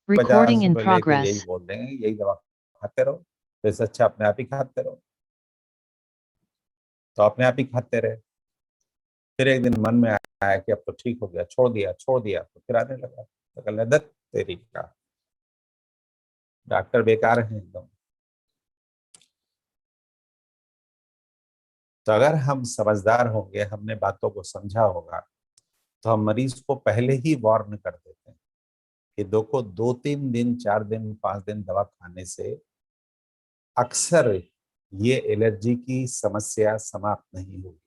Recording 50 in रुपए लेके यही progress. बोल देंगे यही दवा खाते रहो, तो इससे अच्छा अपने आप ही खाते रहो। तो अपने आप ही खाते रहे। फिर एक दिन मन में आया कि अब तो ठीक हो गया, छोड़ दिया तो फिर आने लगा। तो कल लदत तेरी का, डॉक्टर बेकार है एकदम। तो अगर हम समझदार होंगे, हमने बातों को समझा होगा, तो हम मरीज को पहले ही वार्न कर देते हैं कि देखो 2-3 दिन 4 दिन 5 दिन दवा खाने से अक्सर ये एलर्जी की समस्या समाप्त नहीं होगी।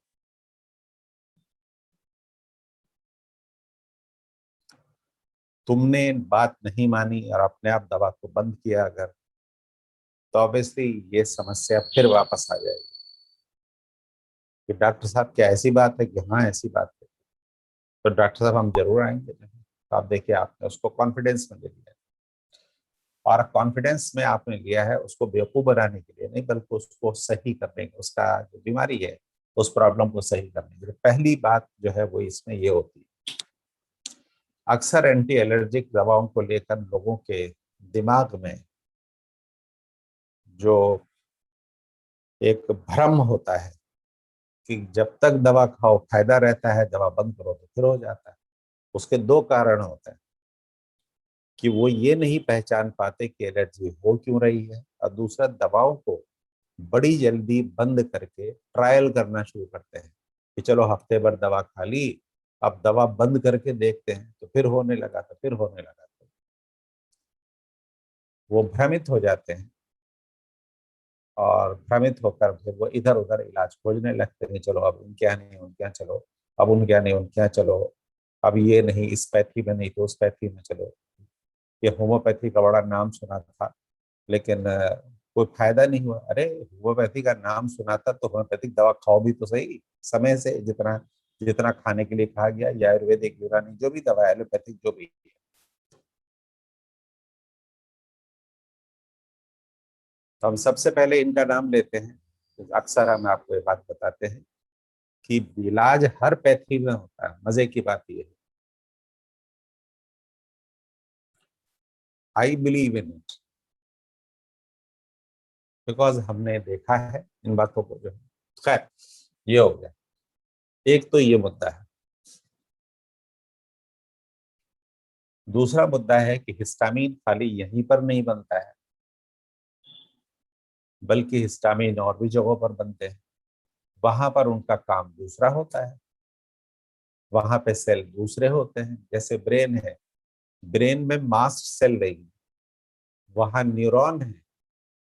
तुमने बात नहीं मानी और अपने आप दवा को बंद किया अगर, तो ऑब्वियसली ये समस्या फिर वापस आ जाएगी कि डॉक्टर साहब क्या ऐसी बात है? कि हाँ ऐसी बात है। तो डॉक्टर साहब हम जरूर आएंगे। तो आप देखिए, आपने उसको कॉन्फिडेंस में ले लिया, और कॉन्फिडेंस में आपने लिया है उसको बेवकूफ बनाने के लिए नहीं, बल्कि उसको सही करने के, उसका जो बीमारी है उस प्रॉब्लम को सही करने के लिए। पहली बात जो है वो इसमें ये होती है, अक्सर एंटी एलर्जिक दवाओं को लेकर लोगों के दिमाग में जो एक भ्रम होता है कि जब तक दवा खाओ फायदा रहता है, दवा बंद करो तो फिर हो जाता है। उसके दो कारण होते हैं कि वो ये नहीं पहचान पाते कि एलर्जी हो क्यों रही है, और दूसरा दवाओं को बड़ी जल्दी बंद करके ट्रायल करना शुरू करते हैं कि चलो हफ्ते भर दवा खा ली, अब दवा बंद करके देखते हैं, तो फिर होने लगा, तो फिर होने लगा। तो वो भ्रमित हो जाते हैं, और भ्रमित होकर फिर वो इधर उधर इलाज खोजने लगते हैं। चलो अब उनके यहाँ नहीं, उनके यहाँ चलो, अब उनके यहाँ नहीं, उनके यहाँ चलो, अब ये नहीं इस पैथी में नहीं तो उस पैथी में चलो। ये होम्योपैथी का बड़ा नाम सुना था, लेकिन कोई फायदा नहीं हुआ। अरे होम्योपैथी का नाम सुना था तो होम्योपैथिक दवा खाओ भी तो सही समय से, जितना जितना खाने के लिए कहा गया, या आयुर्वेदिक यूनानी जो भी दवा है, एलोपैथिक जो भी है। तो हम सबसे पहले इनका नाम लेते हैं, तो अक्सर हम आपको ये बात बताते हैं कि इलाज हर पैथी में होता है। मजे की बात ये है, I believe in it, because हमने देखा है इन बातों को जो है। खैर, ये हो गया, एक तो ये मुद्दा है। दूसरा मुद्दा है कि हिस्टामीन खाली यहीं पर नहीं बनता है, बल्कि हिस्टामीन और भी जगहों पर बनते हैं। वहां पर उनका काम दूसरा होता है, वहां पे सेल दूसरे होते हैं। जैसे ब्रेन है, ब्रेन में मास्ट सेल नहीं, वहां न्यूरॉन है,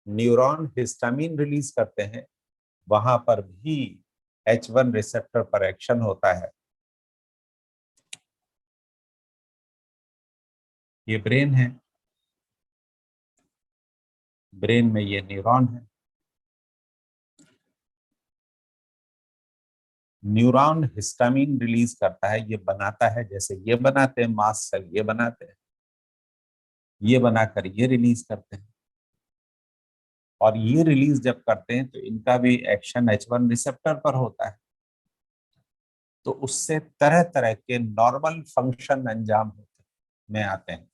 न्यूरॉन हिस्टामीन रिलीज करते हैं, वहां पर भी H1 रिसेप्टर पर एक्शन होता है। ये ब्रेन है, ब्रेन में ये न्यूरॉन है। न्यूरॉन हिस्टामीन रिलीज करता है, ये बनाता है, जैसे ये बनाते हैं मास्ट सेल, ये बनाते हैं, ये बनाकर ये रिलीज करते हैं। और ये रिलीज जब करते हैं तो इनका भी एक्शन H1 रिसेप्टर पर होता है, तो उससे तरह तरह के नॉर्मल फंक्शन अंजाम होते में आते हैं,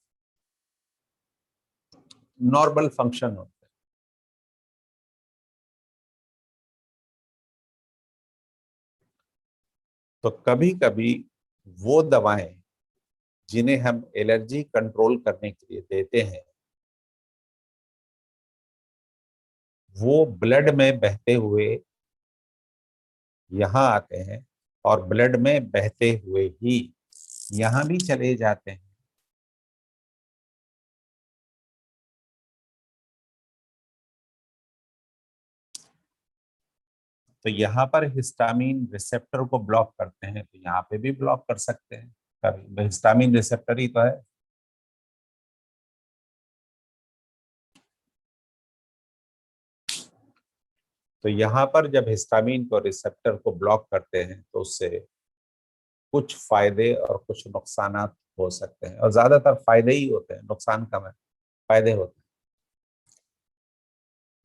नॉर्मल फंक्शन होते हैं। तो कभी कभी वो दवाएं जिन्हें हम एलर्जी कंट्रोल करने के लिए देते हैं, वो ब्लड में बहते हुए यहाँ आते हैं, और ब्लड में बहते हुए ही यहाँ भी चले जाते हैं। तो यहाँ पर हिस्टामीन रिसेप्टर को ब्लॉक करते हैं, तो यहाँ पे भी ब्लॉक कर सकते हैं। कभी हिस्टामीन रिसेप्टर ही तो है। तो यहाँ पर जब हिस्टामीन को रिसेप्टर को ब्लॉक करते हैं तो उससे कुछ फायदे और कुछ नुकसान हो सकते हैं, और ज्यादातर फायदे ही होते हैं, नुकसान कम है, फायदे होते हैं।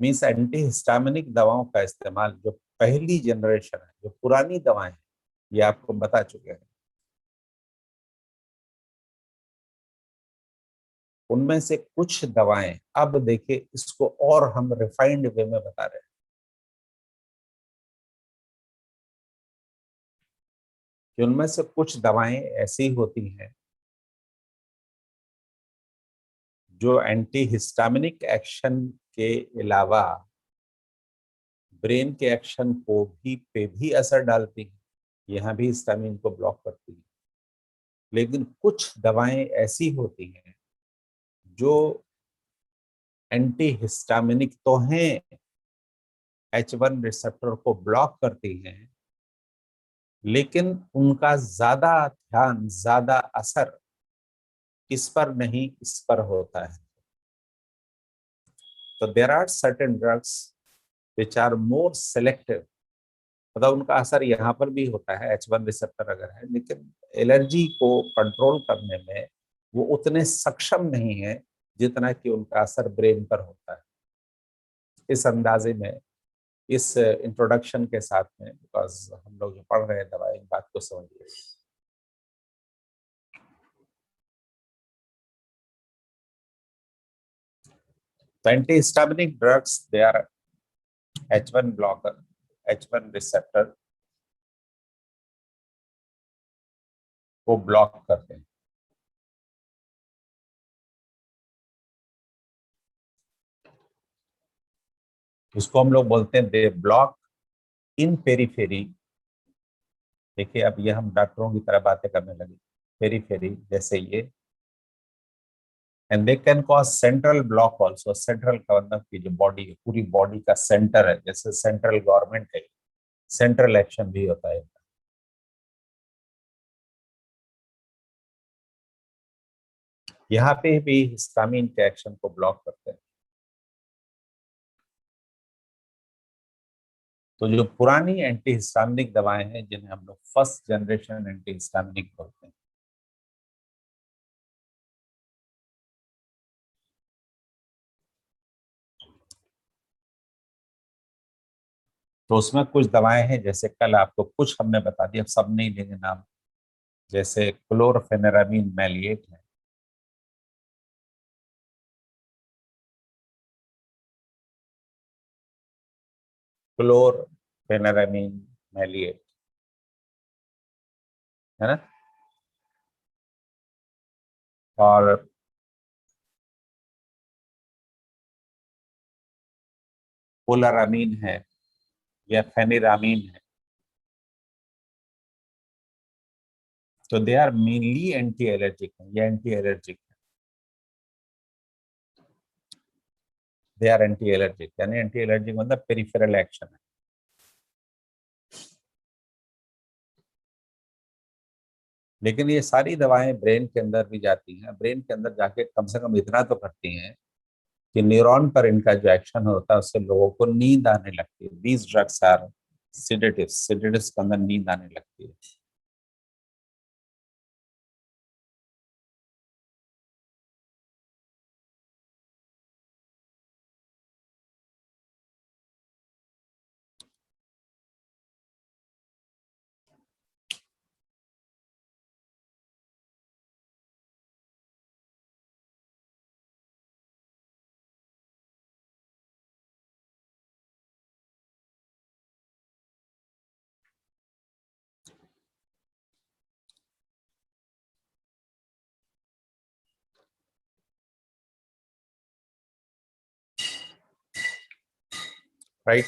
मीन्स एंटी हिस्टामिनिक दवाओं का इस्तेमाल जो पहली जनरेशन है, जो पुरानी दवाएं हैं, ये आपको बता चुके हैं उनमें से कुछ दवाएं, अब देखिए इसको और हम रिफाइंड वे में बता रहे हैं, कि उनमें से कुछ दवाएं ऐसी होती हैं जो एंटी हिस्टामिनिक एक्शन के अलावा ब्रेन के एक्शन को भी असर डालती है, यहाँ भी हिस्टामिन को ब्लॉक करती है। लेकिन कुछ दवाएं ऐसी होती हैं जो एंटी हिस्टामिनिक तो हैं, H1 रिसेप्टर को ब्लॉक करती हैं, लेकिन उनका ज्यादा ध्यान, ज्यादा असर इस पर नहीं, इस पर होता है। तो there are certain drugs which are more selective, मतलब उनका असर यहाँ पर भी होता है, H1 रिसेप्टर अगर है, लेकिन एलर्जी को कंट्रोल करने में वो उतने सक्षम नहीं है जितना कि उनका असर ब्रेन पर होता है। इस अंदाजे में, इस इंट्रोडक्शन के साथ में, बिकॉज हम लोग जो पढ़ रहे हैं दवाई, इन बात को समझिए। तो antihistaminic drugs, they are H1 blocker, H1 receptor को ब्लॉक करते हैं। उसको हम लोग बोलते हैं दे ब्लॉक इन पेरीफेरी। देखिए अब ये हम डॉक्टरों की तरह बातें करने लगे, पेरीफेरी जैसे ये, and they can cause central block also. Central का मतलब की जो बॉडी है, पूरी बॉडी का सेंटर है, जैसे सेंट्रल गवर्नमेंट है, सेंट्रल एक्शन भी होता है। यहाँ पे भी हिस्टामिन के एक्शन को ब्लॉक करते हैं। तो जो पुरानी एंटी हिस्टामिनिक दवाएं हैं, जिन्हें हम लोग फर्स्ट जनरेशन एंटी हिस्टामिनिक बोलते हैं, तो उसमें कुछ दवाएं हैं, जैसे कल आपको कुछ हमने बता दिया, अब सब नहीं लेंगे नाम, जैसे क्लोरफेनेरामीन मैलिएट है, क्लोरफेनेरामीन मैलिएट, है ना। और पोलारामीन है या फेनिरामीन है। तो they are mainly anti allergic है, ये एंटी एलर्जिक है, दे आर एंटी एलर्जिक, यानी एंटी एलर्जिक मतलब पेरिफेरल एक्शन है। लेकिन ये सारी दवाएं ब्रेन के अंदर भी जाती हैं, ब्रेन के अंदर जाके कम से कम इतना तो करती हैं कि न्यूरॉन पर इनका जो एक्शन होता है उससे लोगों को नींद आने लगती है। These drugs are sedatives, sedatives के अंदर नींद आने लगती है। राइट।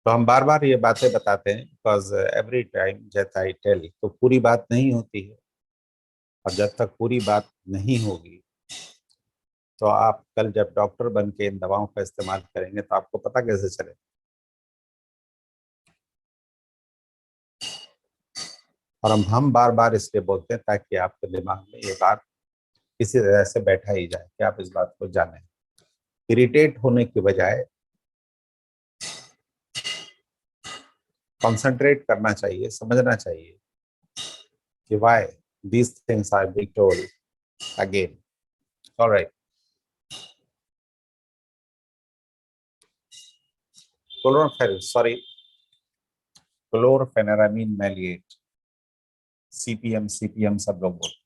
तो हम बार बार ये बातें बताते हैं, because every time that I tell, तो पूरी बात नहीं होती है, और जब तक पूरी बात नहीं होगी, तो आप कल जब डॉक्टर बन के इन दवाओं का इस्तेमाल करेंगे तो आपको पता कैसे चलेगा। और हम बार बार इसलिए बोलते हैं ताकि आपके दिमाग में ये बात किसी तरह से बैठा ही जाए कि आप इस बात को जानें। इरिटेट होने की बजाय कंसंट्रेट करना चाहिए, समझना चाहिए कि why these things are being told again. All right. Chloromepharin, sorry, chlorpheniramine maleate, CPM, CPM सब लोग बोलते हैं।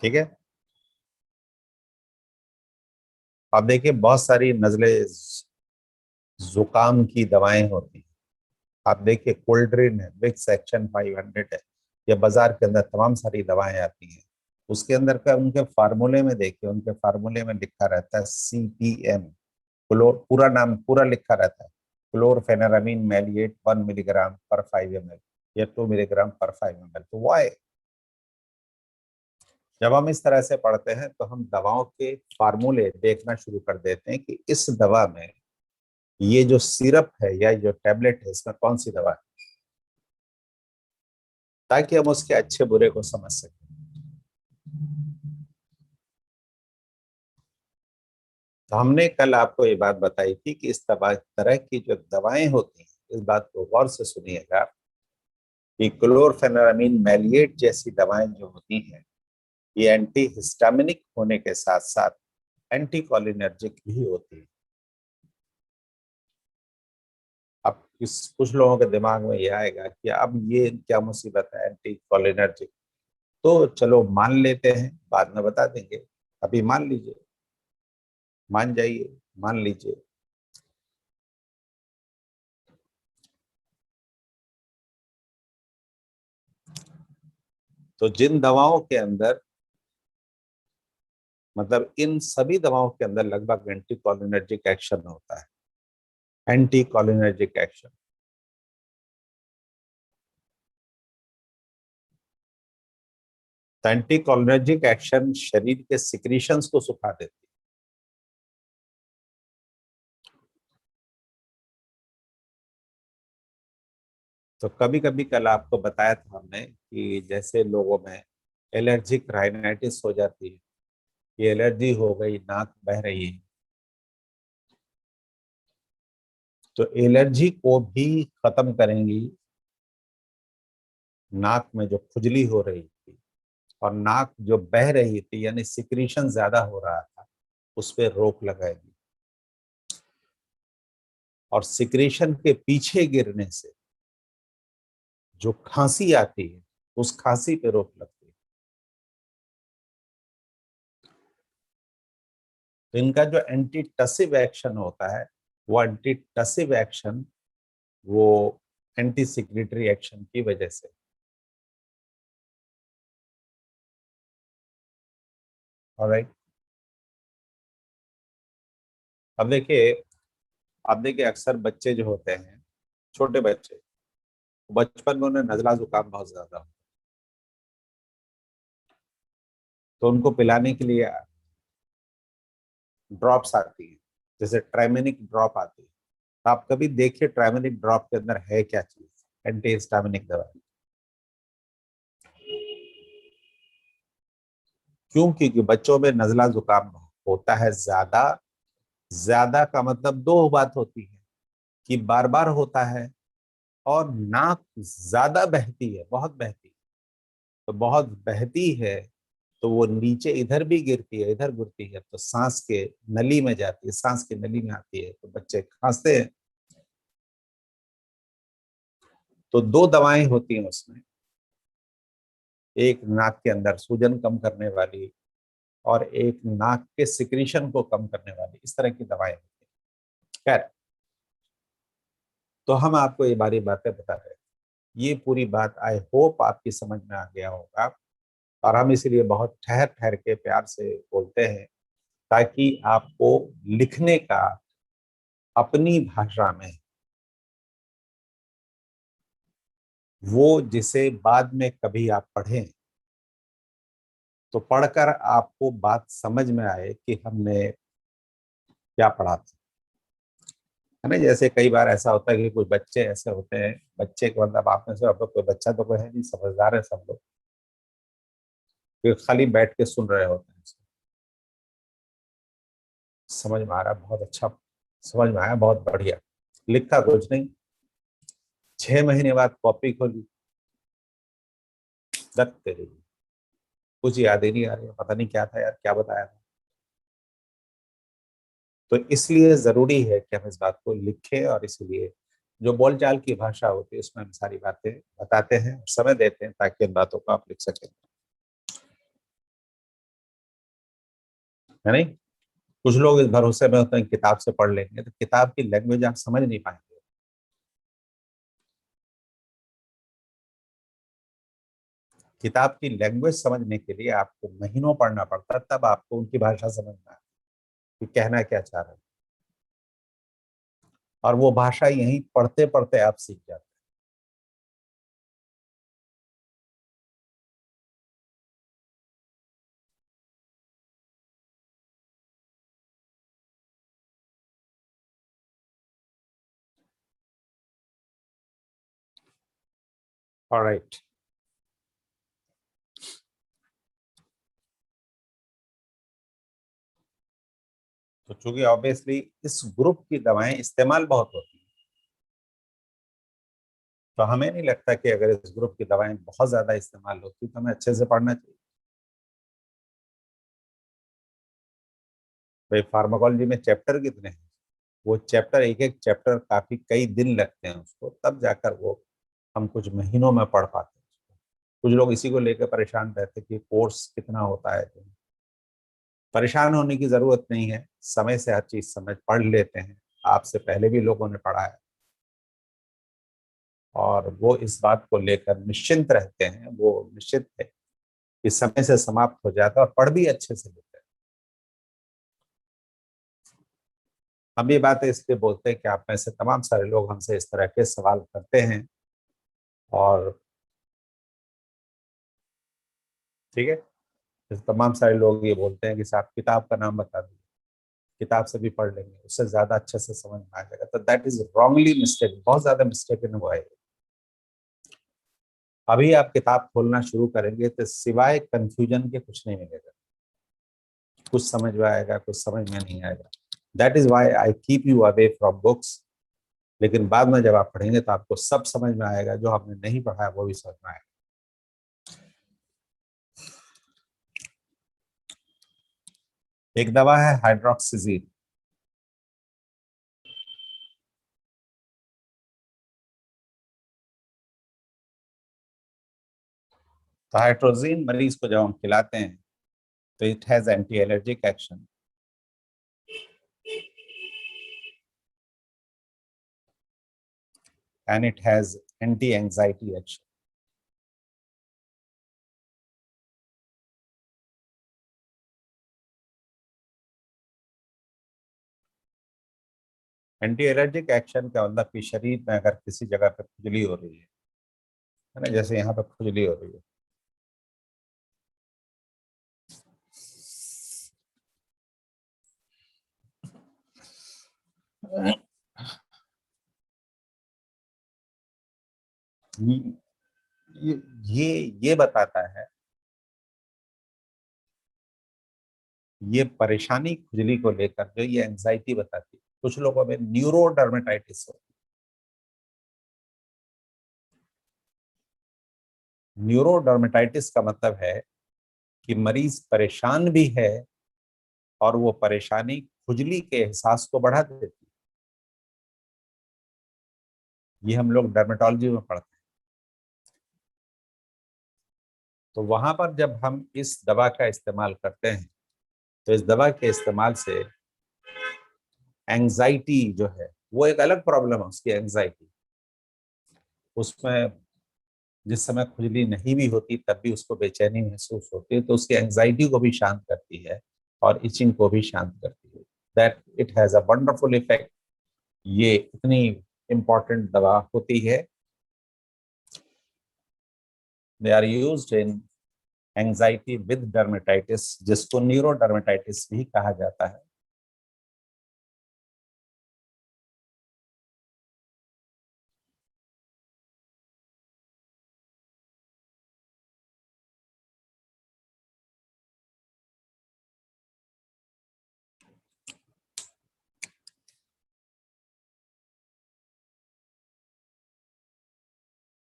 ठीक है। अब देखिए बहुत सारी नजले जुकाम की दवाएं होती हैं। आप देखिए कोल्ड्रिन है, विक्स एक्शन 500 है, या बाजार के अंदर तमाम सारी दवाएं आती हैं। उसके अंदर का उनके फार्मूले में देखिए, उनके फार्मूले में लिखा रहता है सीपीएम, क्लोर, पूरा नाम पूरा लिखा रहता है, क्लोरफेनेरामीन मैलिएट 1 मिलीग्राम पर 5 ml या 2 मिलीग्राम पर 5 ml। तो वाई, जब हम इस तरह से पढ़ते हैं तो हम दवाओं के फार्मूले देखना शुरू कर देते हैं कि इस दवा में ये जो सिरप है या जो टैबलेट है इसमें कौन सी दवा है, ताकि हम उसके अच्छे बुरे को समझ सकें। तो हमने कल आपको ये बात बताई थी कि इस तरह की जो दवाएं होती हैं, इस बात को गौर से सुनिएगा कि क्लोरफेनेरामीन मैलिएट जैसी दवाएं जो होती हैं, ये एंटी हिस्टामिनिक होने के साथ साथ एंटी कॉलिनर्जिक भी होती है। अब कुछ लोगों के दिमाग में ये आएगा कि अब ये क्या मुसीबत है एंटी कॉलिनर्जिक, तो चलो मान लेते हैं, बाद में बता देंगे, अभी मान लीजिए, मान जाइए, मान लीजिए। तो जिन दवाओं के अंदर, मतलब इन सभी दवाओं के अंदर लगभग एंटी कॉलिनर्जिक एक्शन होता है, एंटी कॉलिनर्जिक एक्शन। तो एंटी कॉलिनर्जिक एक्शन शरीर के सिक्रीशंस को सुखा देती है। तो कभी कभी कल आपको बताया था हमने कि जैसे लोगों में एलर्जिक राइनाइटिस हो जाती है, ये एलर्जी हो गई, नाक बह रही है, तो एलर्जी को भी खत्म करेंगी नाक में जो खुजली हो रही थी और नाक जो बह रही थी, यानी सिक्रीशन ज्यादा हो रहा था, उस पर रोक लगाएगी। और सिक्रीशन के पीछे गिरने से जो खांसी आती है, उस खांसी पे रोक लगती है। तो इनका जो एंटी टसिव एक्शन होता है, वो एंटी टसिव एक्शन वो एंटी सिक्रेटरी एक्शन की वजह से। ऑलराइट। अब देखिए, आप देखिए अक्सर बच्चे जो होते हैं, छोटे बच्चे, बचपन में उन्हें नजला जुकाम बहुत ज्यादा होता है, तो उनको पिलाने के लिए ड्रॉप्स आती है, जैसे ट्राइमेनिक ड्रॉप आती है। तो आप कभी देखिए ट्राइमेनिक ड्रॉप के अंदर है क्या चीज, एंटी हिस्टामिनिक दवा। क्यों? क्योंकि बच्चों में नजला जुकाम होता है ज्यादा। ज्यादा का मतलब दो बात होती है, कि बार बार होता है और नाक ज्यादा बहती है, बहुत बहती है। तो बहुत बहती है तो वो नीचे इधर भी गिरती है, इधर गिरती है, तो सांस के नली में जाती है, सांस की नली में आती है, तो बच्चे खांसते हैं। तो दो दवाएं होती हैं उसमें, एक नाक के अंदर सूजन कम करने वाली और एक नाक के सिक्रीशन को कम करने वाली, इस तरह की दवाएं होती हैं। खैर, तो हम आपको ये बारी बातें बता रहे हैं। ये पूरी बात आई होप आपकी समझ में आ गया होगा, और हम इसीलिए बहुत ठहर ठहर के प्यार से बोलते हैं, ताकि आपको लिखने का अपनी भाषा में, वो जिसे बाद में कभी आप पढ़ें तो पढ़कर आपको बात समझ में आए कि हमने क्या पढ़ा था। है ना? जैसे कई बार ऐसा होता है कि कुछ बच्चे ऐसे होते हैं, बच्चे के मतलब आप में से अब कोई बच्चा तो कोई है नहीं, समझदार है सब लोग, कि खाली बैठ के सुन रहे होते हैं। समझ में आ रहा, बहुत अच्छा, समझ में आया, बहुत बढ़िया। लिखा कुछ नहीं, 6 महीने बाद कॉपी खोली, दत्त तेरी, कुछ याद ही नहीं आ रही, पता नहीं क्या था यार, क्या बताया था। तो इसलिए जरूरी है कि हम इस बात को लिखें, और इसलिए जो बोलचाल की भाषा होती है उसमें हम सारी बातें बताते हैं, समय देते हैं ताकि इन बातों को आप लिख सकें, है नहीं। कुछ लोग इस भरोसे में होते हैं किताब से पढ़ लेंगे, तो किताब की लैंग्वेज आप समझ नहीं पाएंगे। किताब की लैंग्वेज समझने के लिए आपको महीनों पढ़ना पड़ता है, तब आपको उनकी भाषा समझ में आती है कि कहना क्या चाह रहे हैं, और वो भाषा यहीं पढ़ते पढ़ते आप सीख जाते हैं। ऑलराइट। तो चूंकि ऑब्वियसली इस ग्रुप की दवाएं इस्तेमाल बहुत होती हैं, तो हमें नहीं लगता कि अगर इस ग्रुप की दवाएं बहुत ज्यादा इस्तेमाल होती तो हमें अच्छे से पढ़ना चाहिए। भाई फार्माकोलॉजी में चैप्टर कितने हैं, वो चैप्टर, एक एक चैप्टर काफी कई दिन लगते हैं उसको, तब जाकर वो हम कुछ महीनों में पढ़ पाते हैं। कुछ लोग इसी को लेकर परेशान रहते हैं कि कोर्स कितना होता है। तो परेशान होने की जरूरत नहीं है, समय से हर चीज समझ पढ़ लेते हैं, आपसे पहले भी लोगों ने पढ़ा है, और वो इस बात को लेकर निश्चिंत रहते हैं, वो निश्चित है कि समय से समाप्त हो जाता है, और पढ़ भी अच्छे से लेते हैं। हम ये बातें इसलिए बोलते हैं कि आप में से तमाम सारे लोग हमसे इस तरह के सवाल करते हैं, और ठीक है, तो तमाम सारे लोग ये बोलते हैं कि साहब किताब का नाम बता दीजिए, किताब से भी पढ़ लेंगे, उससे ज्यादा अच्छे से समझ में आ जाएगा। तो दैट इज रॉन्गली मिस्टेक, बहुत ज्यादा मिस्टेक इन हुआ है। अभी आप किताब खोलना शुरू करेंगे तो सिवाय कंफ्यूजन के कुछ नहीं मिलेगा, कुछ समझ में आएगा, कुछ समझ में नहीं आएगा। That is why I keep you away from books. लेकिन बाद में जब आप पढ़ेंगे तो आपको सब समझ में आएगा, जो आपने नहीं पढ़ा है वो भी समझ में आएगा। एक दवा है हाइड्रोक्सीजीन। तो हाइड्रोजीन मरीज को जब हम खिलाते हैं तो it has anti allergic action, and it has anti anxiety action. Anti allergic action का मतलब कि शरीर में अगर किसी जगह पे खुजली हो रही है ना, जैसे यहाँ पे खुजली हो रही है, ये ये ये बताता है, ये परेशानी खुजली को लेकर जो ये एंजाइटी बताती है। कुछ लोगों में न्यूरोडर्मेटाइटिस हो। न्यूरोडर्मेटाइटिस का मतलब है कि मरीज परेशान भी है, और वो परेशानी खुजली के एहसास को बढ़ा देती है। ये हम लोग डर्मेटोलॉजी में पढ़ते हैं। तो वहां पर जब हम इस दवा का इस्तेमाल करते हैं, तो इस दवा के इस्तेमाल से एंजाइटी जो है, वो एक अलग प्रॉब्लम है उसकी, एंजाइटी। उसमें जिस समय खुजली नहीं भी होती तब भी उसको बेचैनी महसूस होती है, तो उसकी एंजाइटी को भी शांत करती है और इचिंग को भी शांत करती है। That it has a wonderful effect. ये इतनी इम्पोर्टेंट दवा होती है। They are used in anxiety with dermatitis, जिसको न्यूरोडर्मेटाइटिस भी कहा जाता है।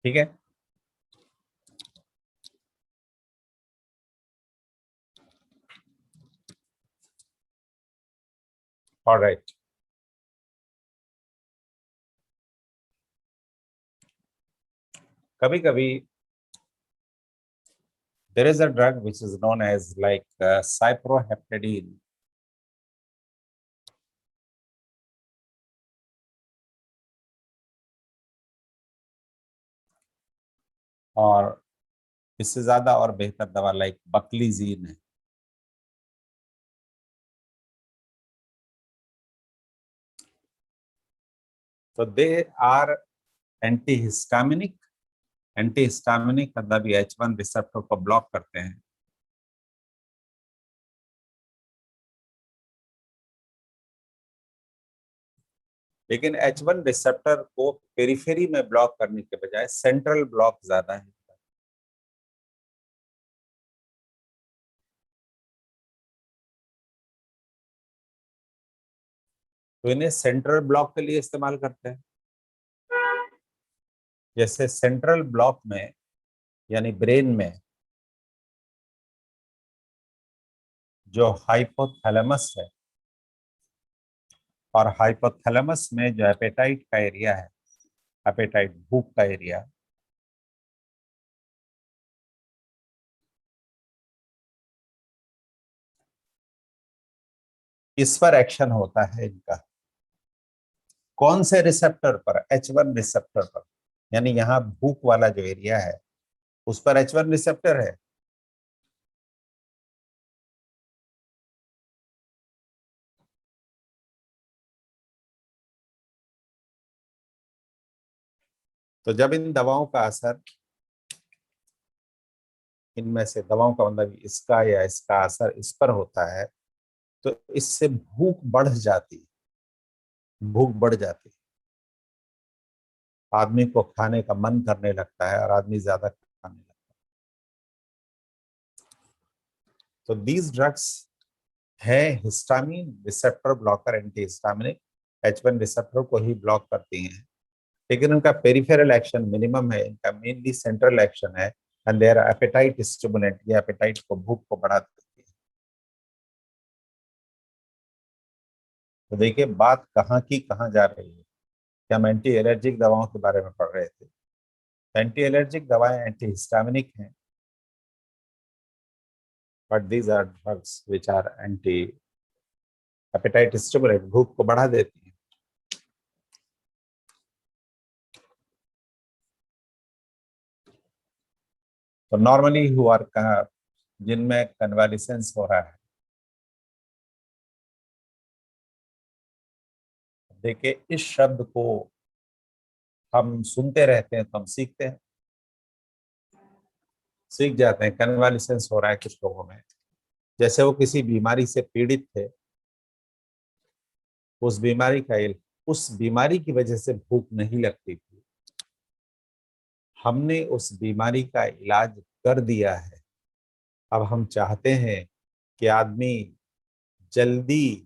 ठीक है। ऑलराइट, कभी कभी there is a drug which is known as like cyproheptadine. और इससे ज्यादा और बेहतर दवा लाइक बकलीजीन है। तो दे आर एंटीहिस्टामिनिक। एंटीहिस्टामिनिक मतलब ये H1 रिसेप्टर को ब्लॉक करते हैं। लेकिन H1 रिसेप्टर को पेरिफेरी में ब्लॉक करने के बजाय सेंट्रल ब्लॉक ज्यादा है। तो इन्हें सेंट्रल ब्लॉक के लिए इस्तेमाल करते हैं। जैसे सेंट्रल ब्लॉक में यानी ब्रेन में जो हाइपोथैलेमस है, और हाइपोथैलेमस में जो एपेटाइट का एरिया है, एपेटाइट भूख का एरिया, इस पर एक्शन होता है इनका। कौन से रिसेप्टर पर? H1 रिसेप्टर पर। यानी यहाँ भूख वाला जो एरिया है उस पर H1 रिसेप्टर है। तो जब इन दवाओं का असर, इनमें से दवाओं का मतलब इसका या इसका असर इस पर होता है, तो इससे भूख बढ़ जाती, भूख बढ़ जाती, आदमी को खाने का मन करने लगता है और आदमी ज्यादा खाने लगता है। तो दीज ड्रग्स है histamine receptor blocker, anti histaminic, H1 receptor को ही ब्लॉक करती हैं। लेकिन उनका पेरिफेरल एक्शन मिनिमम है, इनका मेनली सेंट्रल एक्शन है। एंड देयर एपेटाइट स्टिमुलेंट, ये एपेटाइट को, भूख को बढ़ा देती है। तो देखिए बात कहाँ की कहाँ जा रही है कि हम एंटी एलर्जिक दवाओं के बारे में पढ़ रहे थे। एंटी एलर्जिक दवाएं एंटी हिस्टामिनिक हैं, but these are drugs which are anti appetite stimulant, भूख को बढ़ा देती है। तो नॉर्मली हुआ कहा जिनमें कन्वालिसेंस हो रहा है, देखिए इस शब्द को हम सुनते रहते हैं तो हम सीखते हैं, सीख जाते हैं। कन्वालिसेंस हो रहा है कुछ लोगों में, जैसे वो किसी बीमारी से पीड़ित थे, उस बीमारी का उस बीमारी की वजह से भूख नहीं लगती थी, हमने उस बीमारी का इलाज कर दिया है। अब हम चाहते हैं कि आदमी जल्दी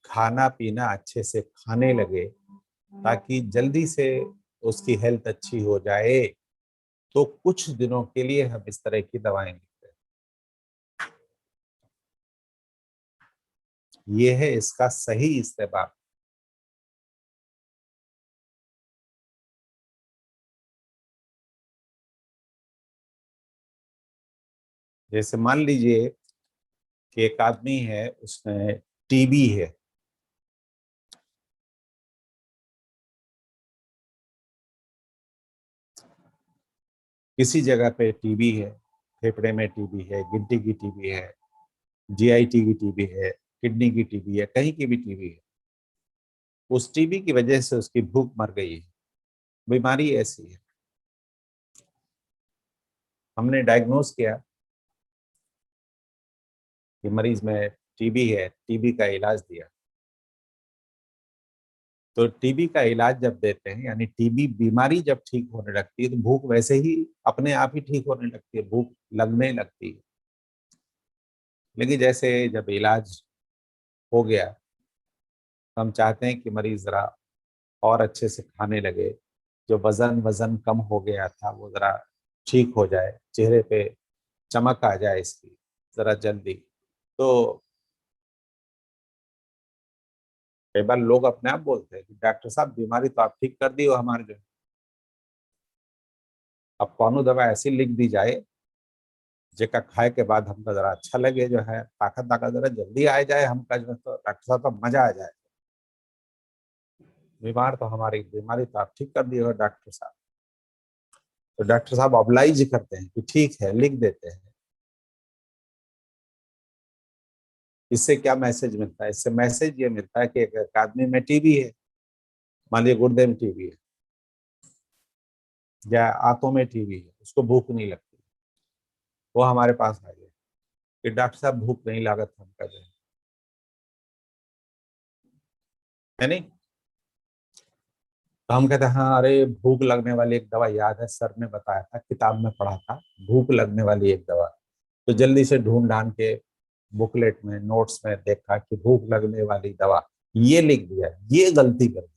खाना पीना अच्छे से खाने लगे ताकि जल्दी से उसकी हेल्थ अच्छी हो जाए। तो कुछ दिनों के लिए हम इस तरह की दवाएं लिखते हैं। ये है इसका सही इस्तेमाल। जैसे मान लीजिए कि एक आदमी है, उसमें टीबी है, किसी जगह पे टीबी है, फेफड़े में टीबी है, गिनती की टीबी है, जीआईटी की टीबी है, किडनी की टीबी है, कहीं की भी टीबी है। उस टीबी की वजह से उसकी भूख मर गई है, बीमारी ऐसी है। हमने डायग्नोज किया कि मरीज में टीबी है, टीबी का इलाज दिया। तो टीबी का इलाज जब देते हैं, यानी टीबी बीमारी जब ठीक होने लगती है, तो भूख वैसे ही अपने आप ही ठीक होने लगती है, भूख लगने लगती है। लेकिन जैसे जब इलाज हो गया, तो हम चाहते हैं कि मरीज जरा और अच्छे से खाने लगे, जो वजन वजन कम हो गया था वो जरा ठीक हो जाए, चेहरे पे चमक आ जाए इसकी जरा जल्दी। तो कई बार लोग अपने आप बोलते हैं कि डॉक्टर साहब बीमारी तो आप ठीक कर दी हो हमारे जो, अब कौनो दवा ऐसी लिख दी जाए जेका खाए के बाद हमको जरा अच्छा लगे, जो है ताकत ताकत जरा जल्दी आ जाए हमका, जो है तो डॉक्टर साहब तो मजा आ जाए, बीमार तो हमारी बीमारी तो आप ठीक कर दिए हो डॉक्टर साहब। तो डॉक्टर साहब ऑब्लाइज करते हैं कि ठीक है, लिख देते हैं। इससे क्या मैसेज मिलता है? इससे मैसेज ये मिलता है कि एक आदमी में टीबी है, मान लीजिए गुर्दे में टीबी है या आंतों में टीबी है, उसको भूख नहीं लगती, वो हमारे पास आ गया कि डॉक्टर साहब भूख नहीं लागत हम कर रहे हैं, है नहीं? तो हम कहते हैं हाँ, अरे भूख लगने वाली एक दवा याद है, सर ने बताया था, किताब में पढ़ा था, भूख लगने वाली एक दवा। तो जल्दी से ढूंढ ढांड के बुकलेट में, नोट्स में देखा कि भूख लगने वाली दवा, ये लिख दिया, ये गलती कर दी।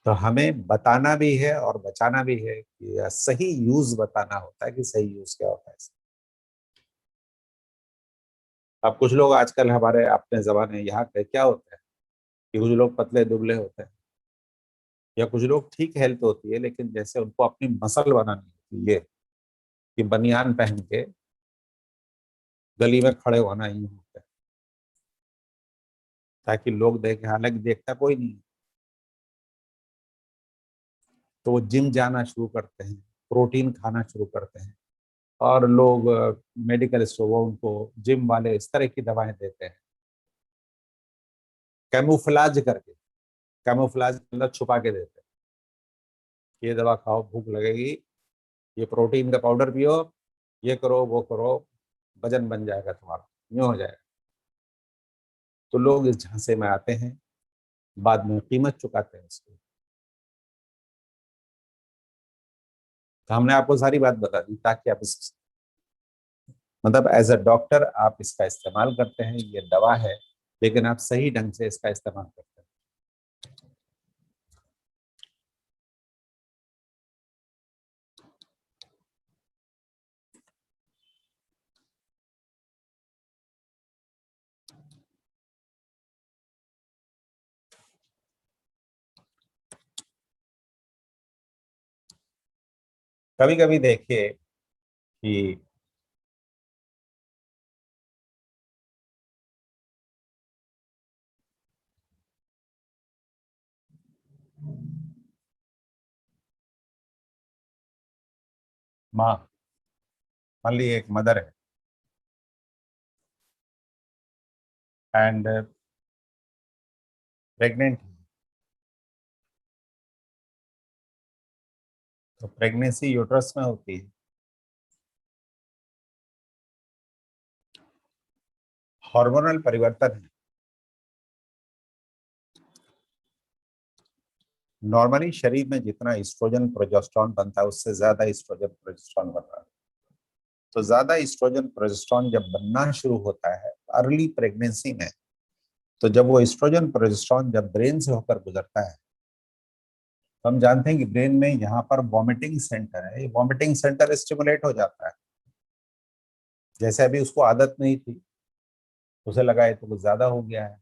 तो हमें बताना भी है और बचाना भी है कि सही यूज बताना होता है कि सही यूज क्या होता है। अब कुछ लोग आजकल हमारे अपने जमाने यहाँ के क्या होता है कि कुछ लोग पतले दुबले होते हैं, या कुछ लोग ठीक हेल्थ होती है लेकिन जैसे उनको अपनी मसल बनानी होती है कि बनियान पहन के गली में खड़े होना ही होता है, ताकि लोग देखें, हालांकि देखता कोई नहीं। तो वो जिम जाना शुरू करते हैं, प्रोटीन खाना शुरू करते हैं, और लोग मेडिकल स्टोर वो उनको जिम वाले इस तरह की दवाएं देते हैं, कैमोफ्लाज करके, कैमोफ्लाज के अंदर छुपा के देते हैं, ये दवा खाओ भूख लगेगी, ये प्रोटीन का पाउडर पियो, ये करो वो करो, वजन बन जाएगा तुम्हारा, यूं हो जाएगा। तो लोग इस झांसे में आते हैं, बाद में कीमत चुकाते हैं इसकी। तो हमने आपको सारी बात बता दी ताकि आप इस, मतलब एज अ डॉक्टर आप इसका इस्तेमाल करते हैं, ये दवा है, लेकिन आप सही ढंग से इसका इस्तेमाल करते हैं। कभी कभी देखिए कि माँ, मान ली एक मदर है एंड प्रेग्नेंट है, तो प्रेगनेंसी यूट्रस में होती है, हार्मोनल परिवर्तन है। नॉर्मली शरीर में जितना एस्ट्रोजन प्रोजेस्टेरॉन बनता है उससे ज्यादा एस्ट्रोजन प्रोजेस्टेरॉन बन रहा है। तो ज्यादा एस्ट्रोजन प्रोजेस्टेरॉन जब बनना शुरू होता है अर्ली प्रेगनेंसी में, तो जब वो एस्ट्रोजन प्रोजेस्टेरॉन जब ब्रेन से होकर गुजरता है, तो हम जानते हैं कि ब्रेन में यहाँ पर वॉमिटिंग सेंटर है, ये वॉमिटिंग सेंटर स्टिमुलेट हो जाता है। जैसे अभी उसको आदत नहीं थी, उसे लगा है तो कुछ ज्यादा हो गया है,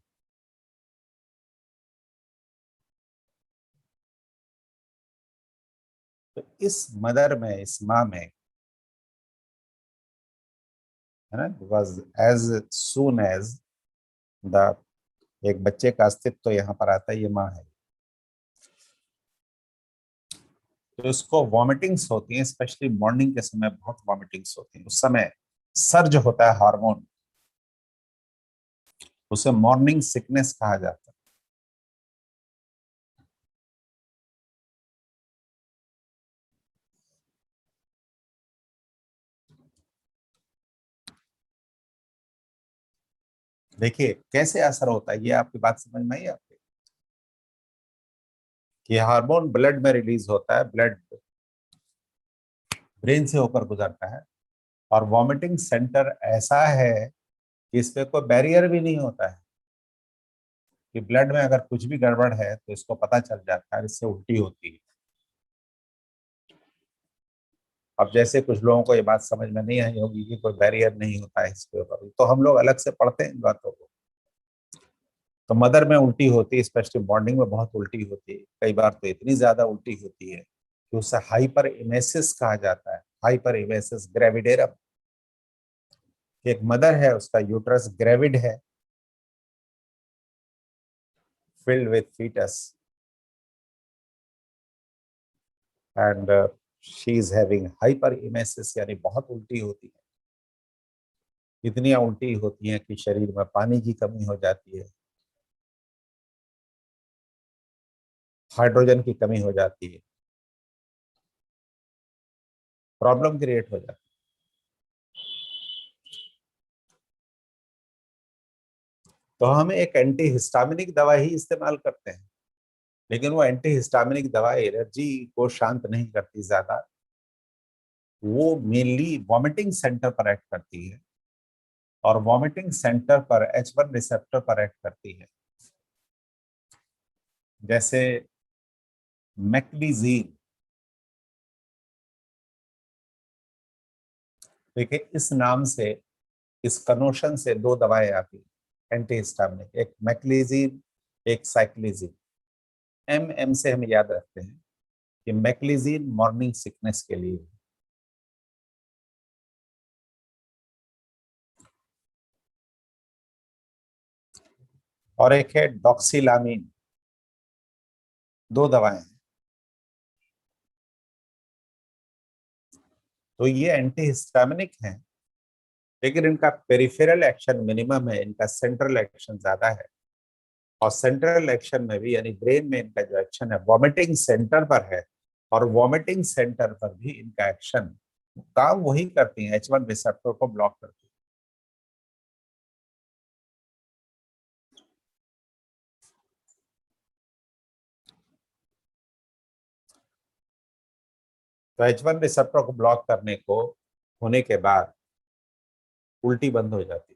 तो इस मदर में, इस माँ में, है ना, because as soon as the एक बच्चे का अस्तित्व तो यहाँ पर आता है, ये माँ है, तो इसको वॉमिटिंग्स होती हैं, स्पेशली मॉर्निंग के समय बहुत वॉमिटिंग्स होती हैं, उस समय सर्ज होता है हार्मोन, उसे मॉर्निंग सिकनेस कहा जाता है। देखिए कैसे असर होता है, ये आपकी बात समझ में आई आपके, कि हार्मोन ब्लड में रिलीज होता है, ब्लड ब्रेन से होकर गुजरता है, और वॉमिटिंग सेंटर ऐसा है कि इस पे कोई बैरियर भी नहीं होता है, कि ब्लड में अगर कुछ भी गड़बड़ है तो इसको पता चल जाता है, इससे उल्टी होती है। अब जैसे कुछ लोगों को ये बात समझ में नहीं आई होगी कि कोई बैरियर नहीं होता है इसके ऊपर, तो हम लोग अलग से पढ़ते हैं इन बातों को। तो मदर में उल्टी होती है, स्पेशली मॉर्निंग में बहुत उल्टी होती है, कई बार तो इतनी ज्यादा उल्टी होती है कि उसे हाइपर इमेसिस कहा जाता है, हाइपर इमेसिस ग्रेविडेरम। एक मदर है, उसका यूट्रस ग्रेविड है, filled with foetus, and she is having hyper emesis, यानी बहुत उल्टी होती है, इतनी उल्टी होती है कि शरीर में पानी की कमी हो जाती है, हाइड्रोजन की कमी हो जाती है, प्रॉब्लम क्रिएट हो जाती है। तो हम एक एंटी हिस्टामिनिक दवा ही इस्तेमाल करते हैं, लेकिन वो एंटी हिस्टामिनिक दवा एलर्जी को शांत नहीं करती ज्यादा, वो मेनली वॉमिटिंग सेंटर पर एक्ट करती है, और वॉमिटिंग सेंटर पर H1 रिसेप्टर पर एक्ट करती है। जैसे मैक्लीजीन, देखिए इस नाम से, इस कनोशन से दो दवाएं आती हैं एंटी हिस्टामिनिक, एक मैक्लीजीन, एक साइक्लिजीन। एम से हम याद रखते हैं कि मैक्लीजीन मॉर्निंग सिकनेस के लिए, और एक है डॉक्सिलामीन। दो दवाएं हैं। तो ये एंटी हिस्टामिनिक हैं, लेकिन इनका पेरिफेरल एक्शन मिनिमम है, इनका सेंट्रल एक्शन ज्यादा है। और सेंट्रल एक्शन में भी, यानी ब्रेन में इनका जो एक्शन है वॉमिटिंग सेंटर पर है, और वॉमिटिंग सेंटर पर भी इनका एक्शन, काम वही करती है, H1 रिसेप्टर को ब्लॉक करती है। तो H1 रिसेप्टर को ब्लॉक करने को होने के बाद उल्टी बंद हो जाती है।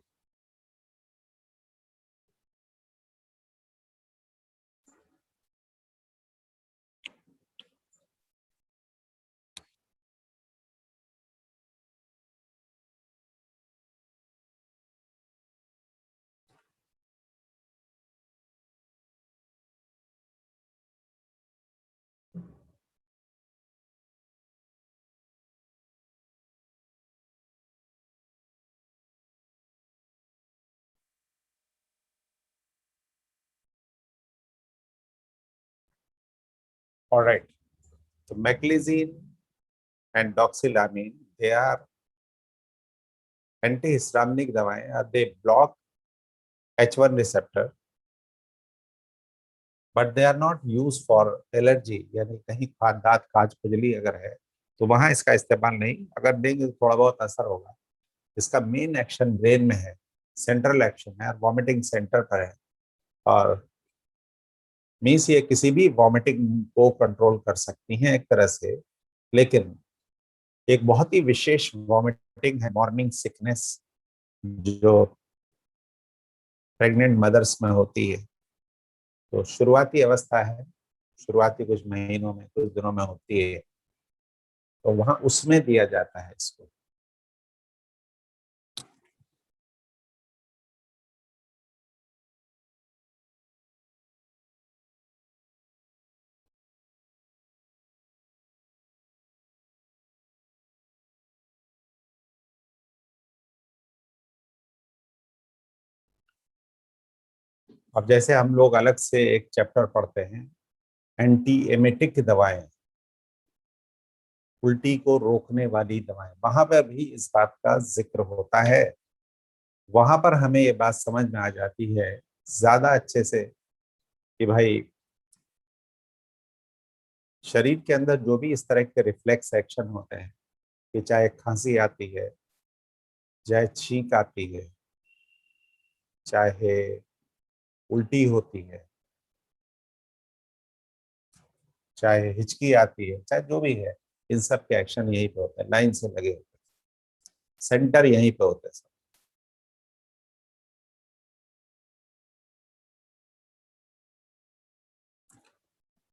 ऑलराइट, तो meclizine and doxylamine, they are antihistaminic दवाएं, they block H1 receptor, but they are not use for allergy, यानी कहीं दांत काज खुजली अगर है तो वहां इसका इस्तेमाल नहीं, अगर देंगे तो थोड़ा बहुत असर होगा। इसका मेन एक्शन ब्रेन में है, सेंट्रल एक्शन है, वॉमिटिंग सेंटर पर है, और मीन्स ये किसी भी वॉमिटिंग को कंट्रोल कर सकती हैं एक तरह से। लेकिन एक बहुत ही विशेष वॉमिटिंग है मॉर्निंग सिकनेस, जो प्रेग्नेंट मदर्स में होती है। तो शुरुआती अवस्था है, शुरुआती कुछ महीनों में, कुछ दिनों में होती है, तो वहां उसमें दिया जाता है इसको। अब जैसे हम लोग अलग से एक चैप्टर पढ़ते हैं, एंटी एमेटिक दवाएं, उल्टी को रोकने वाली दवाएं, वहां पर भी इस बात का जिक्र होता है। वहां पर हमें ये बात समझ में आ जाती है ज्यादा अच्छे से कि भाई शरीर के अंदर जो भी इस तरह के रिफ्लेक्स एक्शन होते हैं, कि चाहे खांसी आती है, चाहे छींक आती है, चाहे उल्टी होती है, चाहे हिचकी आती है, चाहे जो भी है, इन सब के एक्शन यहीं पे होते हैं, लाइन से लगे होते हैं, सेंटर यहीं पे होते हैं सब।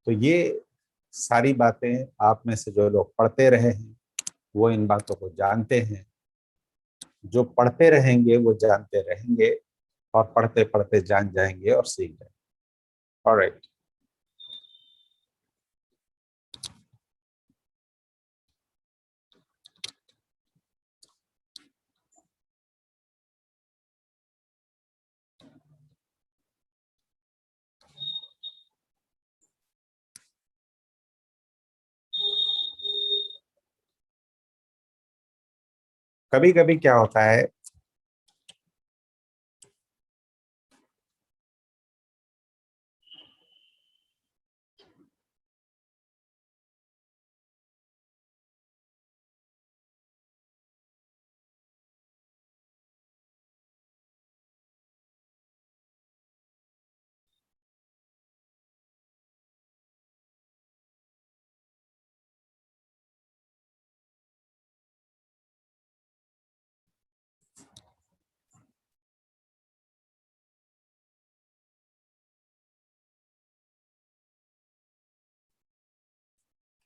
तो ये सारी बातें आप में से जो लोग पढ़ते रहे हैं वो इन बातों को जानते हैं, जो पढ़ते रहेंगे वो जानते रहेंगे। और पढ़ते पढ़ते जान जाएंगे और सीख जाएंगे। ऑलराइट। कभी कभी क्या होता है,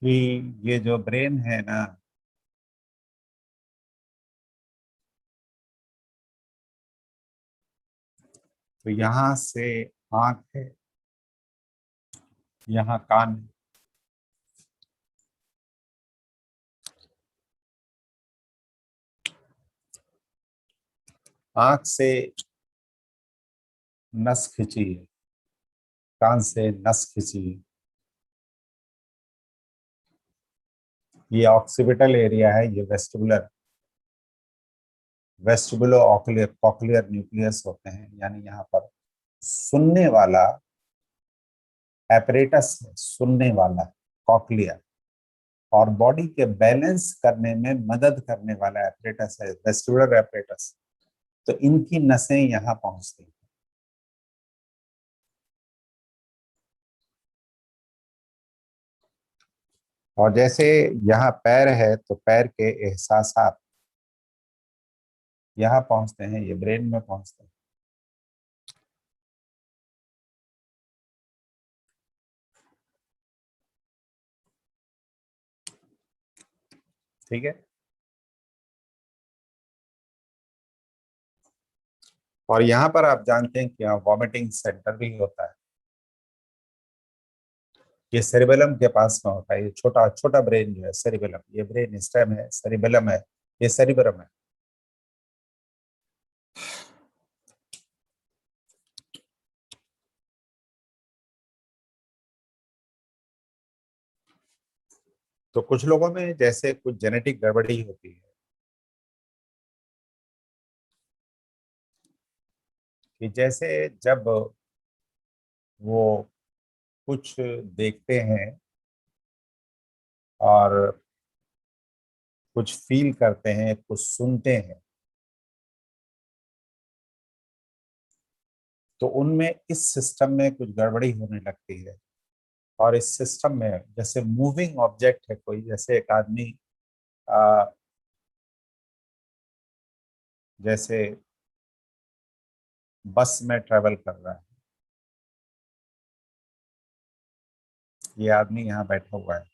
कि ये जो ब्रेन है ना, तो यहाँ से आंख है, यहाँ कान है, आंख से नस खिंची है, कान से नस खिंची है। ये ऑक्सीपिटल एरिया है, ये वेस्टिबुलर, वेस्टिबुलो ऑक्लियर कॉक्लियर न्यूक्लियस होते हैं, यानी यहाँ पर सुनने वाला एपरेटस है, सुनने वाला कॉक्लियर, और बॉडी के बैलेंस करने में मदद करने वाला एपरेटस है, वेस्टिबुलर एपरेटस। तो इनकी नसें यहाँ पहुंचती हैं। और जैसे यहाँ पैर है, तो पैर के एहसासात यहाँ पहुंचते हैं, ये ब्रेन में पहुंचते हैं। ठीक है। और यहाँ पर आप जानते हैं कि यहाँ वॉमिटिंग सेंटर भी होता है, ये सेरिबेलम के पास में होता है। ये छोटा छोटा ब्रेन जो है सेरिबेलम, ये ब्रेन स्टेम है, सेरिबेलम है, ये सेरिबेलम है। तो कुछ लोगों में जैसे कुछ जेनेटिक गड़बड़ी होती है, कि जैसे जब वो कुछ देखते हैं और कुछ फील करते हैं, कुछ सुनते हैं, तो उनमें इस सिस्टम में कुछ गड़बड़ी होने लगती है। और इस सिस्टम में जैसे मूविंग ऑब्जेक्ट है कोई, जैसे एक आदमी आ, जैसे बस में ट्रेवल कर रहा है, ये आदमी यहाँ बैठा हुआ है,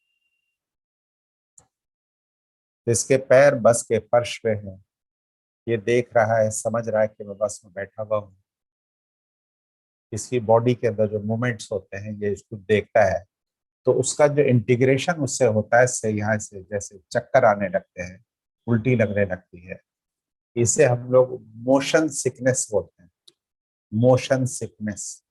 इसके पैर बस के फर्श पे हैं, ये देख रहा है, समझ रहा है कि मैं बस में बैठा हुआ हूँ। इसकी बॉडी के अंदर जो मूवमेंट्स होते हैं, ये इसको देखता है। तो उसका जो इंटीग्रेशन उससे होता है, इससे यहाँ से जैसे चक्कर आने लगते हैं, उल्टी लगने लगती है, इसे हम लोग मोशन सिकनेस बोलते हैं, मोशन सिकनेस।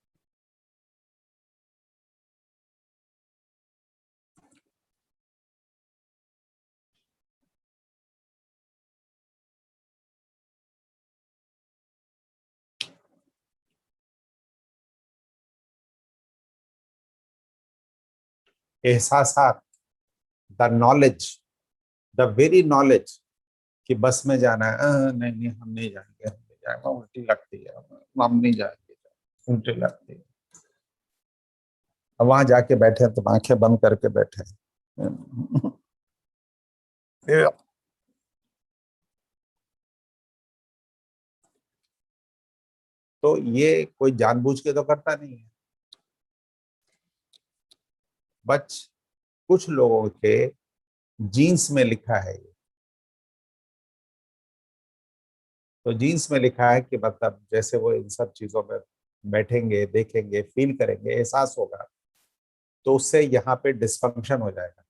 एहसासात, the knowledge, the very knowledge कि बस में जाना है, नहीं नहीं हम नहीं जाएंगे, हम नहीं जाएंगे, उल्टी लगती है, हम नहीं जाएंगे, उल्टी लगती है। अब वहां जाके बैठे तो आंखें बंद करके बैठे ये- तो ये कोई जानबूझ के तो करता नहीं है, बच कुछ लोगों के जीन्स में लिखा है ये। तो जीन्स में लिखा है कि मतलब जैसे वो इन सब चीजों में बैठेंगे, देखेंगे, फील करेंगे, एहसास होगा, तो उससे यहाँ पे डिस्फंक्शन हो जाएगा।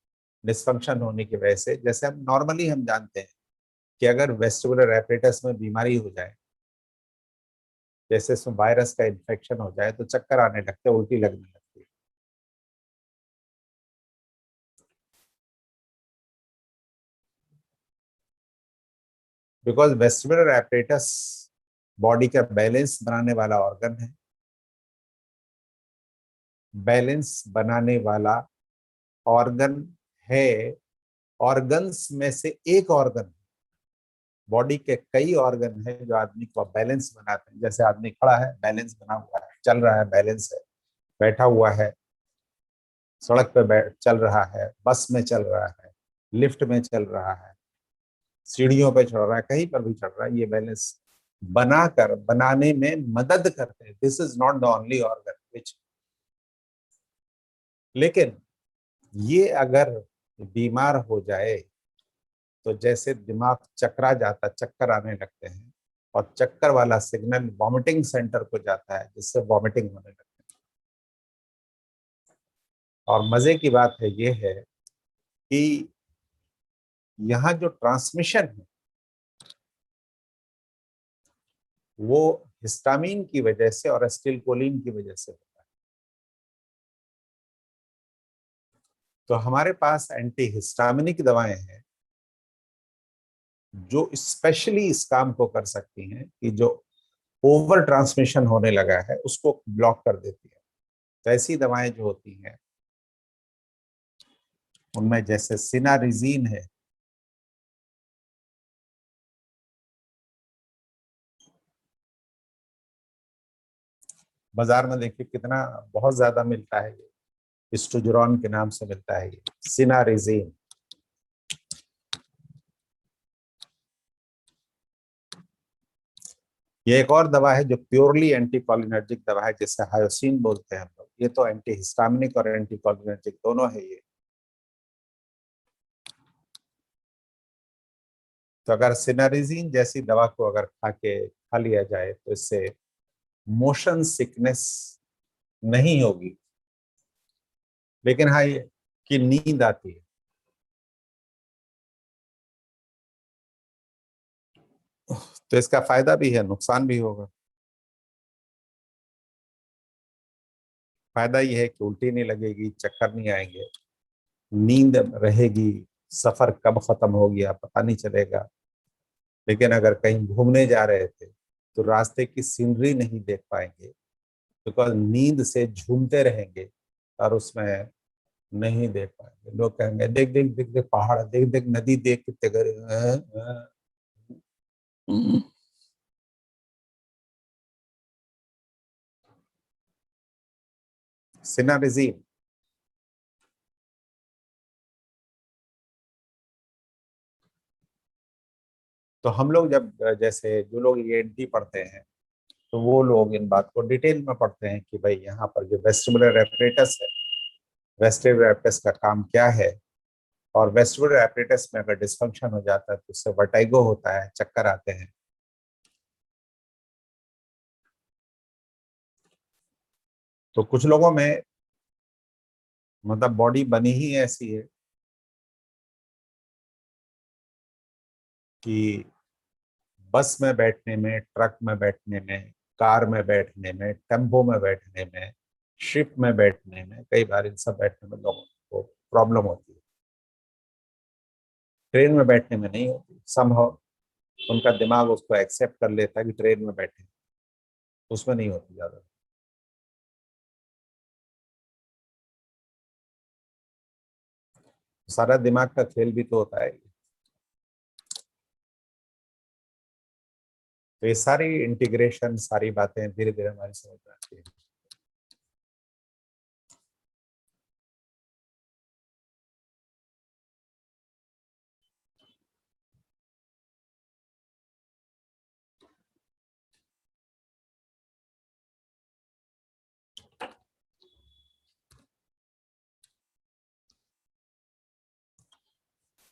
डिस्फंक्शन होने की वजह से, जैसे हम नॉर्मली हम जानते हैं कि अगर वेस्टिबुलर एपरेटस में बीमारी हो जाए, जैसे इसमें वायरस का इन्फेक्शन हो जाए, तो चक्कर आने लगते हैं, उल्टी लगने लगती है। बिकॉज वेस्टिबुलर एपरेटस बॉडी का बैलेंस बनाने वाला ऑर्गन है। बैलेंस बनाने वाला ऑर्गन है। ऑर्गन्स में से एक ऑर्गन। बॉडी के कई ऑर्गन है जो आदमी को बैलेंस बनाते हैं। जैसे आदमी खड़ा है, बैलेंस बना हुआ है, चल रहा है, बैलेंस है। बैठा हुआ है, सड़क पे चल रहा है, बस में चल रहा है, लिफ्ट में चल रहा है, सीढ़ियों पे चढ़ रहा है, कहीं पर भी चढ़ रहा है, ये बैलेंस बनाकर बनाने में मदद करते हैं। This is not the only organ which, लेकिन ये अगर बीमार हो जाए तो जैसे दिमाग चकरा जाता, चक्कर आने लगते हैं, और चक्कर वाला सिग्नल वॉमिटिंग सेंटर को जाता है, जिससे वॉमिटिंग होने लगती है। और मजे की बात है ये है कि यहाँ जो ट्रांसमिशन है वो हिस्टामिन की वजह से और एसिटिलकोलिन की वजह से होता है। तो हमारे पास एंटी हिस्टामिनिक दवाएं हैं जो स्पेशली इस काम को कर सकती हैं कि जो ओवर ट्रांसमिशन होने लगा है उसको ब्लॉक कर देती है। तो ऐसी दवाएं जो होती हैं उनमें जैसे सिनारिजीन है, बाजार में देखिए कितना बहुत ज्यादा मिलता है, ये स्टोजुरॉन के नाम से मिलता है, ये सिनारिजीन। ये एक और दवा है जो प्योरली एंटीकोलिनर्जिक दवा है, जिसे हायोसिन बोलते हैं हम लोग। ये तो एंटी हिस्टामिनिक और एंटीकोलिनर्जिक दोनों है ये। तो अगर सिनारिजीन जैसी दवा को अगर खा लिया जाए तो इससे मोशन सिकनेस नहीं होगी, लेकिन हाँ ये कि नींद आती है। तो इसका फायदा भी है, नुकसान भी होगा। फायदा ये है कि उल्टी नहीं लगेगी, चक्कर नहीं आएंगे, नींद रहेगी, सफर कब खत्म हो गया पता नहीं चलेगा। लेकिन अगर कहीं घूमने जा रहे थे तो रास्ते की सीनरी नहीं देख पाएंगे, बिकॉज नींद से झूमते रहेंगे और उसमें नहीं देख पाएंगे। लोग कहेंगे देख देख देख देख पहाड़, देख देख नदी, देख कितने गहरे। सिनारिजीन। तो हम लोग जब जैसे जो लोग ईएनटी पढ़ते हैं तो वो लोग इन बात को डिटेल में पढ़ते हैं कि भाई यहाँ पर जो वेस्टिबुलर एपरेटस है, वेस्टिबुलर एपरेटस का काम क्या है। और वेस्टिबुलर एपरेटस में अगर डिस्फंक्शन हो जाता है तो उससे वर्टाइगो होता है, चक्कर आते हैं। तो कुछ लोगों में मतलब बॉडी बनी ही ऐसी है कि बस में बैठने में, ट्रक में बैठने में, कार में बैठने में, टेम्पो में बैठने में, शिप में बैठने में, कई बार इन सब बैठने में लोगों को प्रॉब्लम होती है। ट्रेन में बैठने में नहीं होती संभव। उनका दिमाग उसको एक्सेप्ट कर लेता है कि ट्रेन में बैठे, उसमें नहीं होती ज्यादा। सारा दिमाग का खेल भी तो होता है। तो ये सारी इंटीग्रेशन, सारी बातें धीरे धीरे हमारी समझ में आती है।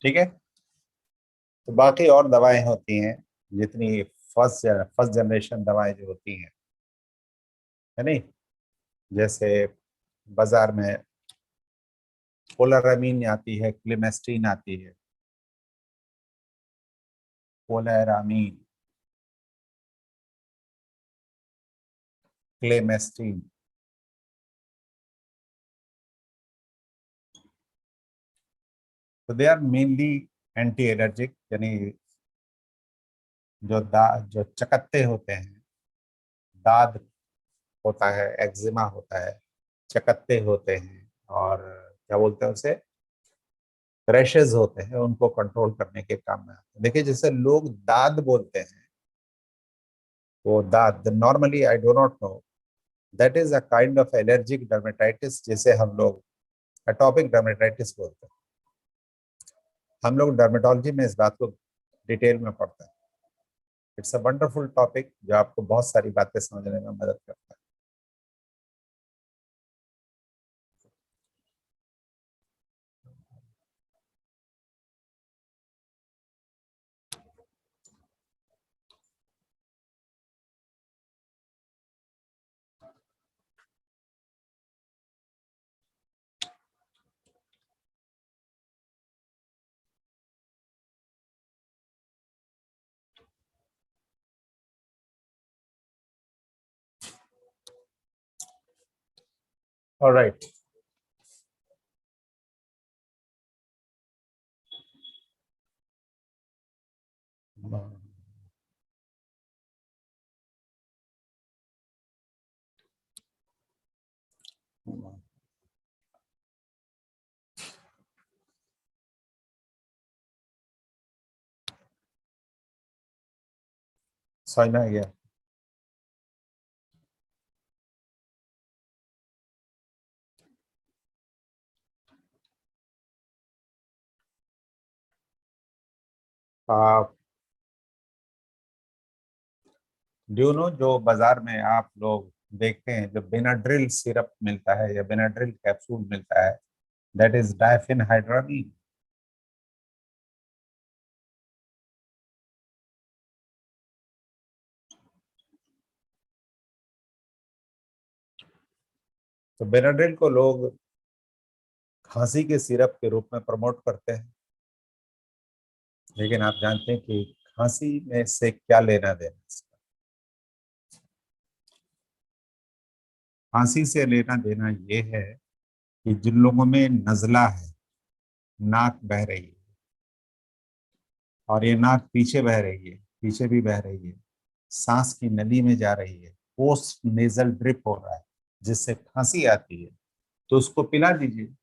ठीक है। तो बाकी और दवाएं होती हैं जितनी फर्स्ट जनरेशन दवाएं जो होती हैं, है नहीं, जैसे बाजार में पोलरामीन आती है, क्लिमेस्टीन आती है, पोलरामीन, क्लेमेस्टीन, तो they are mainly anti allergic, यानी जो चकत्ते होते हैं, दाद होता है, एक्जिमा होता है, चकत्ते होते हैं, और क्या बोलते हैं उसे, रैशेज होते हैं, उनको कंट्रोल करने के काम में आते हैं। देखिए जैसे लोग दाद बोलते हैं, वो दाद normally I do not know, that is a kind of allergic dermatitis, जिसे हम लोग एटॉपिक डर्मेटाइटिस बोलते हैं। हम लोग डर्मेटोलॉजी में इस बात को डिटेल में पढ़ते हैं। इट्स अ वंडरफुल टॉपिक जो आपको बहुत सारी बातें समझने में मदद करता है। ऑलराइट, समझ में आ गया। ड्यू नो, जो बाजार में आप लोग देखते हैं, जो बेनाड्रिल सिरप मिलता है या बेनाड्रिल कैप्सूल मिलता है, दैट इज डायफेनहाइड्रामीन। तो बेनाड्रिल को लोग खांसी के सिरप के रूप में प्रमोट करते हैं, लेकिन आप जानते हैं कि खांसी में से क्या लेना देना इसका? खांसी से लेना देना ये है कि जिन लोगों में नजला है, नाक बह रही है, और ये नाक पीछे बह रही है, पीछे भी बह रही है, सांस की नली में जा रही है, पोस्ट नेजल ड्रिप हो रहा है, जिससे खांसी आती है, तो उसको पिला दीजिए,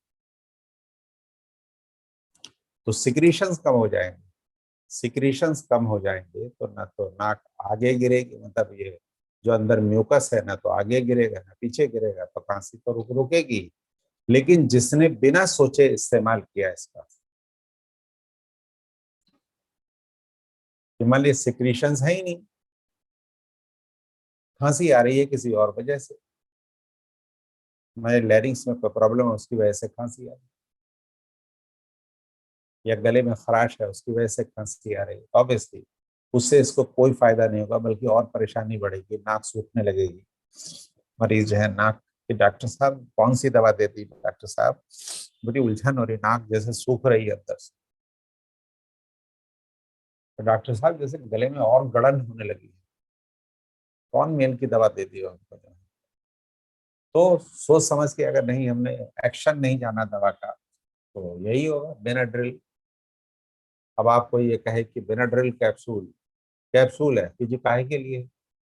तो सिक्रीशंस कम हो जाएंगे। सिक्रीशंस कम हो जाएंगे तो ना तो नाक आगे गिरेगी, मतलब ये जो अंदर म्यूकस है ना तो आगे गिरेगा ना पीछे गिरेगा, तो खांसी तो रुकेगी। लेकिन जिसने बिना सोचे इस्तेमाल किया इसका, कि मान लीजिए सिक्रीशंस है ही नहीं, खांसी आ रही है किसी और वजह से, मेरे लैरिंग्स में कोई प्रॉब्लम है उसकी वजह से खांसी आ रही है, या गले में खराश है उसकी वजह से खांसी आ रही है, ऑब्वियसली उससे इसको कोई फायदा नहीं होगा, बल्कि और परेशानी बढ़ेगी, नाक सूखने लगेगी। मरीज जो है नाक के, डॉक्टर साहब कौन सी दवा देती डॉक्टर साहब, बड़ी उलझन हो रही, नाक जैसे सूख रही है अंदर से। तो डॉक्टर साहब जैसे गले में और गड़न होने लगी है, कौन मेल की दवा दे दी है उनको? तो सोच समझ के, अगर नहीं हमने एक्शन नहीं जाना दवा का, तो यही होगा बेनाड्रिल। अब आपको ये कहे कि बेनाड्रिल कैप्सूल कैप्सूल है कि जी काहे के लिए,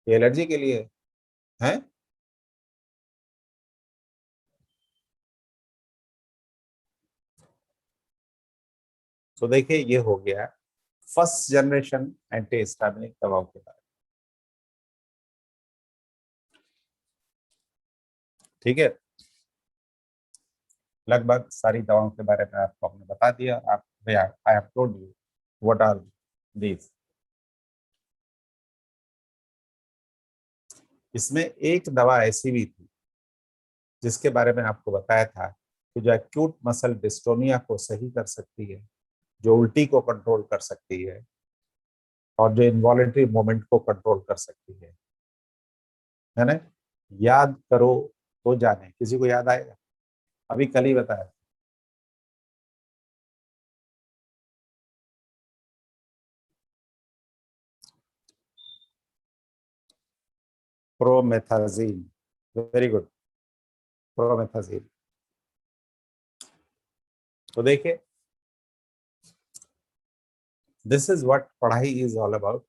ये एलर्जी के लिए है। तो देखिए ये हो गया फर्स्ट जनरेशन एंटी हिस्टामिनिक दवाओं के बारे में। ठीक है, लगभग सारी दवाओं के बारे में आपको हमने बता दिया। आप, I have told you what are these. इसमें एक दवा ऐसी भी थी जिसके बारे में आपको बताया था कि जो एक्यूट मसल डिस्टोनिया को सही कर सकती है, जो उल्टी को कंट्रोल कर सकती है, और जो इनवॉलेंटरी मोमेंट को कंट्रोल कर सकती है ना। याद करो तो जाने, किसी को याद आएगा? अभी कल ही बताया। Promethazine, very good, promethazine. तो देखिए, दिस इज व्हाट पढ़ाई इज ऑल अबाउट।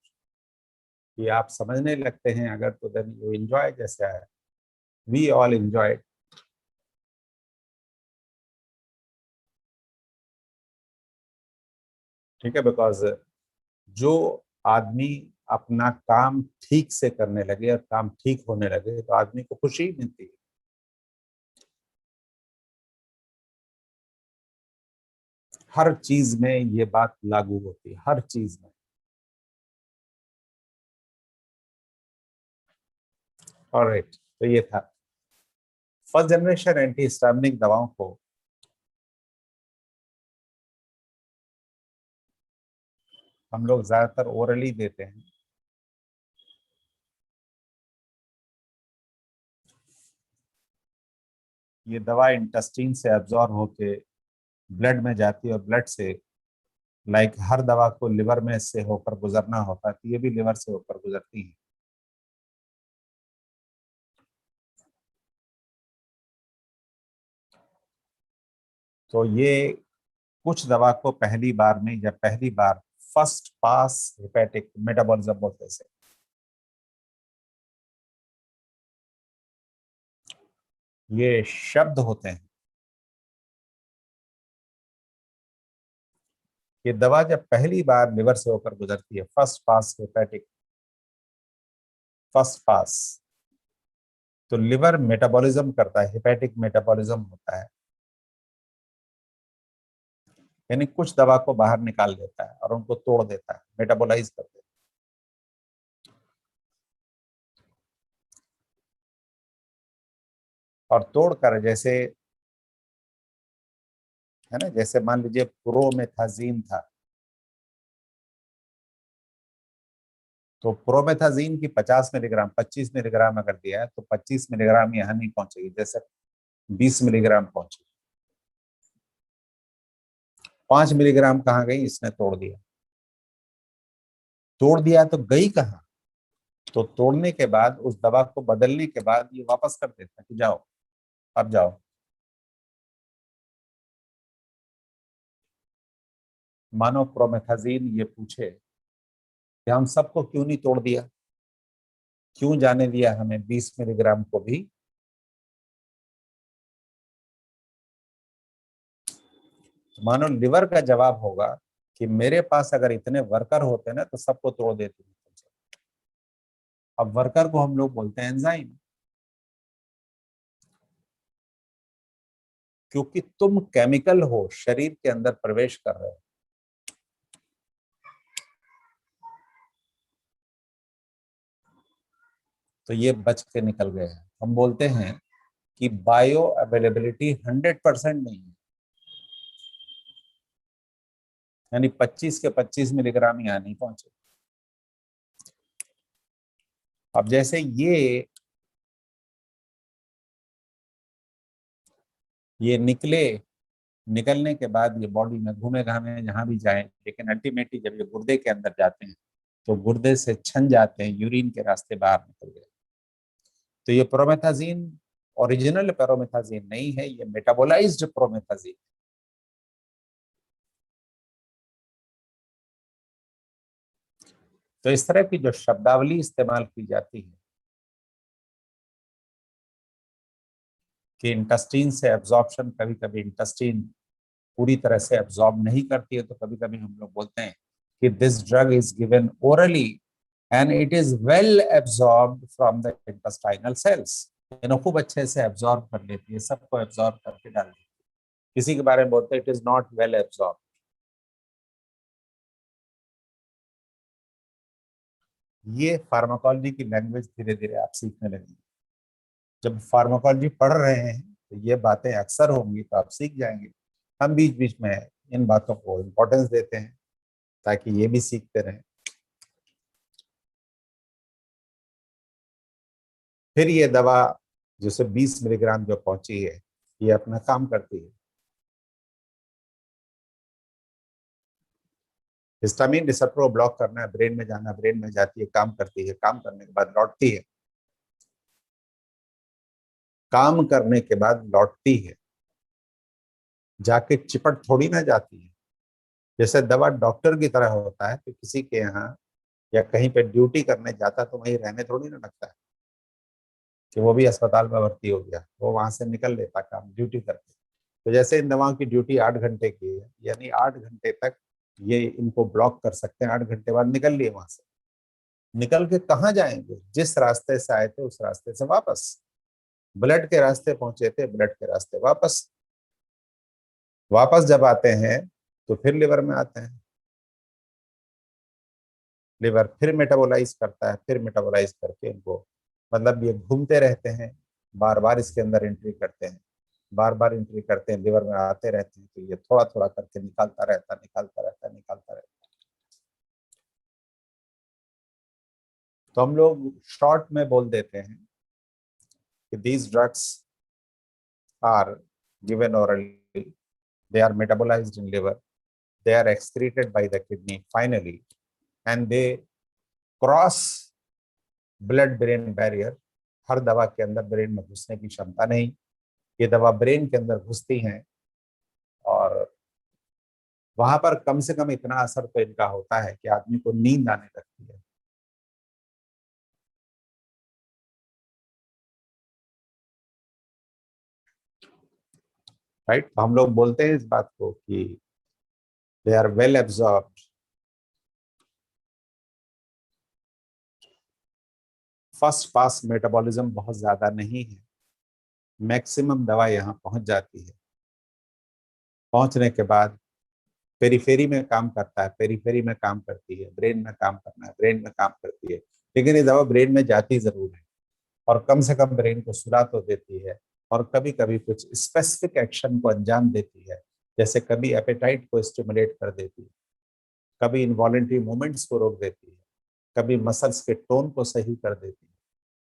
कि आप समझने लगते हैं अगर, तो देन यू एंजॉय, जैसे है वी ऑल एंजॉय। ठीक है, बिकॉज जो आदमी अपना काम ठीक से करने लगे और काम ठीक होने लगे तो आदमी को खुशी मिलती है। हर चीज में ये बात लागू होती है, हर चीज में। ऑलराइट, तो ये था फर्स्ट जनरेशन एंटी हिस्टामिनिक दवाओं को हम लोग ज्यादातर ओरली देते हैं। ये दवा इंटेस्टाइन से एब्जॉर्ब होके ब्लड में जाती है और ब्लड से, लाइक हर दवा को लिवर में से होकर गुजरना होता है, तो ये भी लिवर से होकर गुजरती है। तो ये कुछ दवा को पहली बार में, या पहली बार फर्स्ट पास हेपेटिक मेटाबॉलिज्म बोलते हैं इसे। ये शब्द होते हैं। ये दवा जब पहली बार लिवर से होकर गुजरती है, first pass hepatic, first pass, तो लिवर मेटाबॉलिज्म करता है, हेपेटिक मेटाबॉलिज्म होता है, यानी कुछ दवा को बाहर निकाल देता है और उनको तोड़ देता है, मेटाबोलाइज कर देता है। और तोड़कर, जैसे है ना, जैसे मान लीजिए प्रोमेथाजीन था, तो प्रोमेथाजीन की 50 मिलीग्राम, 25 मिलीग्राम अगर दिया है तो 25 मिलीग्राम यहाँ नहीं पहुंचेगी, जैसे 20 मिलीग्राम पहुंची। 5 मिलीग्राम कहाँ गई? इसने तोड़ दिया। तोड़ दिया तो गई कहाँ? तो तोड़ने के बाद, उस दवा को बदलने के बाद ये वापस कर देता है कि जाओ, अब जाओ। मानो प्रोमेथाजीन ये पूछे कि हम सबको क्यों नहीं तोड़ दिया, क्यों जाने दिया हमें 20 मिलीग्राम को भी? तो मानो लिवर का जवाब होगा कि मेरे पास अगर इतने वर्कर होते ना तो सबको तोड़ देते। अब वर्कर को हम लोग बोलते हैं एंजाइम, क्योंकि तुम केमिकल हो, शरीर के अंदर प्रवेश कर रहे हो। तो ये बच के निकल गए हैं। हम बोलते हैं कि बायो अवेलेबिलिटी 100% नहीं है, यानी 25 के 25 मिलीग्राम यहाँ नहीं पहुंचे। अब जैसे ये निकले, निकलने के बाद ये बॉडी में घूमे घामे जहां भी जाए, लेकिन अल्टीमेटली जब ये गुर्दे के अंदर जाते हैं तो गुर्दे से छन जाते हैं, यूरिन के रास्ते बाहर निकल गए। तो ये प्रोमेथाजीन ओरिजिनल प्रोमेथाजीन नहीं है, ये मेटाबोलाइज्ड प्रोमेथाजीन। तो इस तरह की जो शब्दावली इस्तेमाल की जाती है कि इंटेस्टीन से एब्जॉर्प्शन, कभी कभी इंटेस्टीन पूरी तरह से एब्जॉर्ब नहीं करती है, तो कभी कभी हम लोग बोलते हैं कि this drug is given orally and it is well absorb from the intestinal cells. खूब अच्छे से एब्जॉर्ब कर लेती है, सबको एब्जॉर्ब करके डाल देती है। किसी के बारे में बोलते हैं it is not well absorb. ये फार्माकोलॉजी की लैंग्वेज धीरे धीरे आप सीखने लगेंगे। जब फार्माकोलॉजी पढ़ रहे हैं तो ये बातें अक्सर होंगी, तो आप सीख जाएंगे। हम बीच बीच में इन बातों को इम्पोर्टेंस देते हैं ताकि ये भी सीखते रहें। फिर ये दवा जैसे 20 मिलीग्राम जो पहुंची है, ये अपना काम करती है। हिस्टामिन रिसेप्टर को ब्लॉक करना है, ब्रेन में जाना, ब्रेन में जाती है, काम करती है, काम करने के बाद लौटती है, काम करने के बाद लौटती है, जाके चिपट थोड़ी ना जाती है। जैसे दवा डॉक्टर की तरह होता है, तो किसी के यहाँ या कहीं पे ड्यूटी करने जाता तो वहीं रहने थोड़ी ना लगता है कि वो भी अस्पताल में भर्ती हो गया, वो वहां से निकल लेता काम ड्यूटी करके। तो जैसे इन दवाओं की ड्यूटी 8 घंटे की है, यानी 8 घंटे तक ये इनको ब्लॉक कर सकते हैं, 8 घंटे बाद निकल लिए वहां से। निकल के कहाँ जाएंगे? जिस रास्ते से आए थे उस रास्ते से वापस। ब्लड के रास्ते पहुंचे थे, ब्लड के रास्ते वापस। वापस जब आते हैं तो फिर लिवर में आते हैं, लिवर फिर मेटाबोलाइज करता है, फिर मेटाबोलाइज करके इनको, मतलब ये घूमते रहते हैं, बार बार इसके अंदर एंट्री करते हैं, बार बार एंट्री करते हैं, लिवर में आते रहते हैं, तो ये थोड़ा थोड़ा करके निकालता रहता, निकालता रहता, निकालता रहता। तो हम लोग शॉर्ट में बोल देते हैं कि these drugs are given orally, they are metabolized in liver, they are excreted by the kidney finally, and they cross blood brain barrier। हर दवा के अंदर ब्रेन में घुसने की क्षमता नहीं, ये दवा ब्रेन के अंदर घुसती हैं और वहां पर कम से कम इतना असर तो इनका होता है कि आदमी को नींद आने लगती है। राइट, तो हम लोग बोलते हैं इस बात को कि they are well absorb. First pass metabolism बहुत ज्यादा नहीं है, मैक्सिमम दवा यहाँ पहुंच जाती है। पहुंचने के बाद पेरीफेरी में काम करता है, पेरीफेरी में काम करती है, ब्रेन में काम करना है, ब्रेन में काम करती है, लेकिन ये दवा ब्रेन में जाती जरूर है और कम से कम ब्रेन को सुला तो देती है, और कभी कभी कुछ स्पेसिफिक एक्शन को अंजाम देती है। जैसे कभी एपेटाइट को स्टिमुलेट कर देती है, कभी इनवॉलेंट्री मूवमेंट्स को रोक देती है, कभी मसल्स के टोन को सही कर देती है,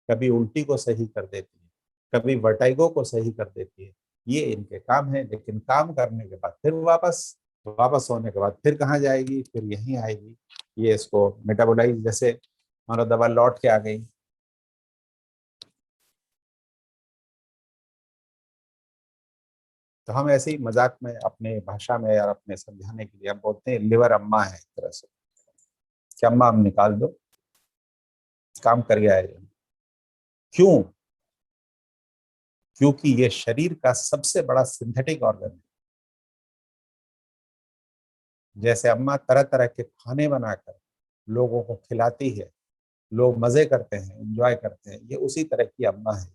कभी उल्टी को सही कर देती है, कभी वर्टाइगो को सही कर देती है। ये इनके काम है, लेकिन काम करने के बाद फिर वापस, वापस होने के बाद फिर कहाँ जाएगी? फिर यहीं आएगी। ये इसको मेटाबोलाइज, जैसे हमारा दवा लौट के आ गई, तो हम ऐसे ही मजाक में अपने भाषा में और अपने समझाने के लिए हम बोलते हैं लिवर अम्मा है, एक तरह से कि अम्मा हम निकाल दो, काम कर गया है। क्यों? क्योंकि ये शरीर का सबसे बड़ा सिंथेटिक ऑर्गन है। जैसे अम्मा तरह तरह के खाने बनाकर लोगों को खिलाती है, लोग मजे करते हैं, एंजॉय करते हैं, ये उसी तरह की अम्मा है।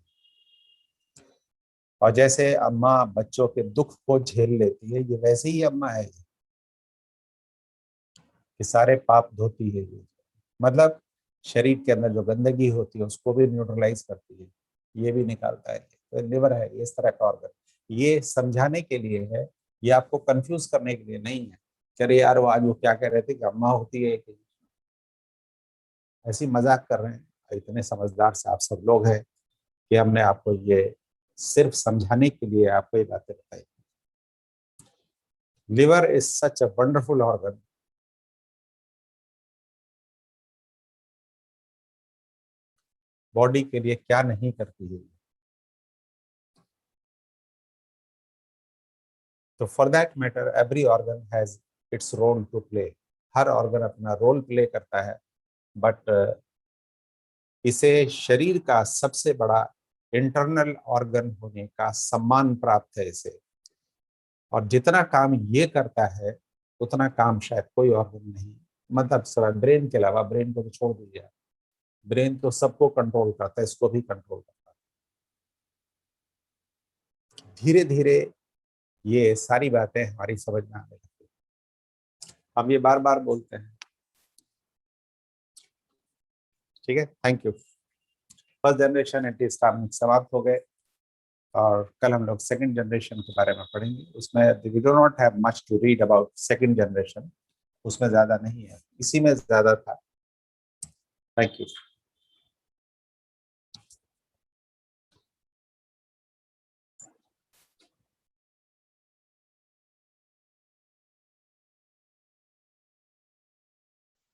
और जैसे अम्मा बच्चों के दुख को झेल लेती है, ये वैसे ही अम्मा है कि सारे पाप धोती है ये, मतलब शरीर के अंदर जो गंदगी होती है उसको भी न्यूट्रलाइज करती है, ये भी निकालता है। तो लिवर है इस तरह का ऑर्गन। ये समझाने के लिए है, ये आपको कंफ्यूज करने के लिए नहीं है कि अरे यार वो आज वो क्या कह रहे थे कि अम्मा होती है, कि ऐसी मजाक कर रहे हैं। इतने समझदार से आप सब लोग हैं कि हमने आपको ये सिर्फ समझाने के लिए आपको ये बातें बताई। Liver is such a wonderful organ. Body के लिए क्या नहीं करती है। तो for that matter every organ has its role to play. हर ऑर्गन अपना रोल प्ले करता है, बट इसे शरीर का सबसे बड़ा इंटरनल ऑर्गन होने का सम्मान प्राप्त है इसे। और जितना काम ये करता है उतना काम शायद कोई ऑर्गन नहीं, मतलब सिर्फ ब्रेन के अलावा, ब्रेन को तो छोड़ दीजिए, ब्रेन तो सबको कंट्रोल करता है, इसको भी कंट्रोल करता है। धीरे धीरे ये सारी बातें हमारी समझ में आने लगती है। हम ये बार बार बोलते हैं। ठीक है, thank you. First generation antihistaminic समाप्त हो गए, और कल हम लोग सेकंड जनरेशन के बारे में पढ़ेंगे। उसमें we do not have much to read about second generation, उसमें ज्यादा नहीं है, इसी में ज्यादा था। Thank you.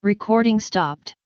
Recording stopped.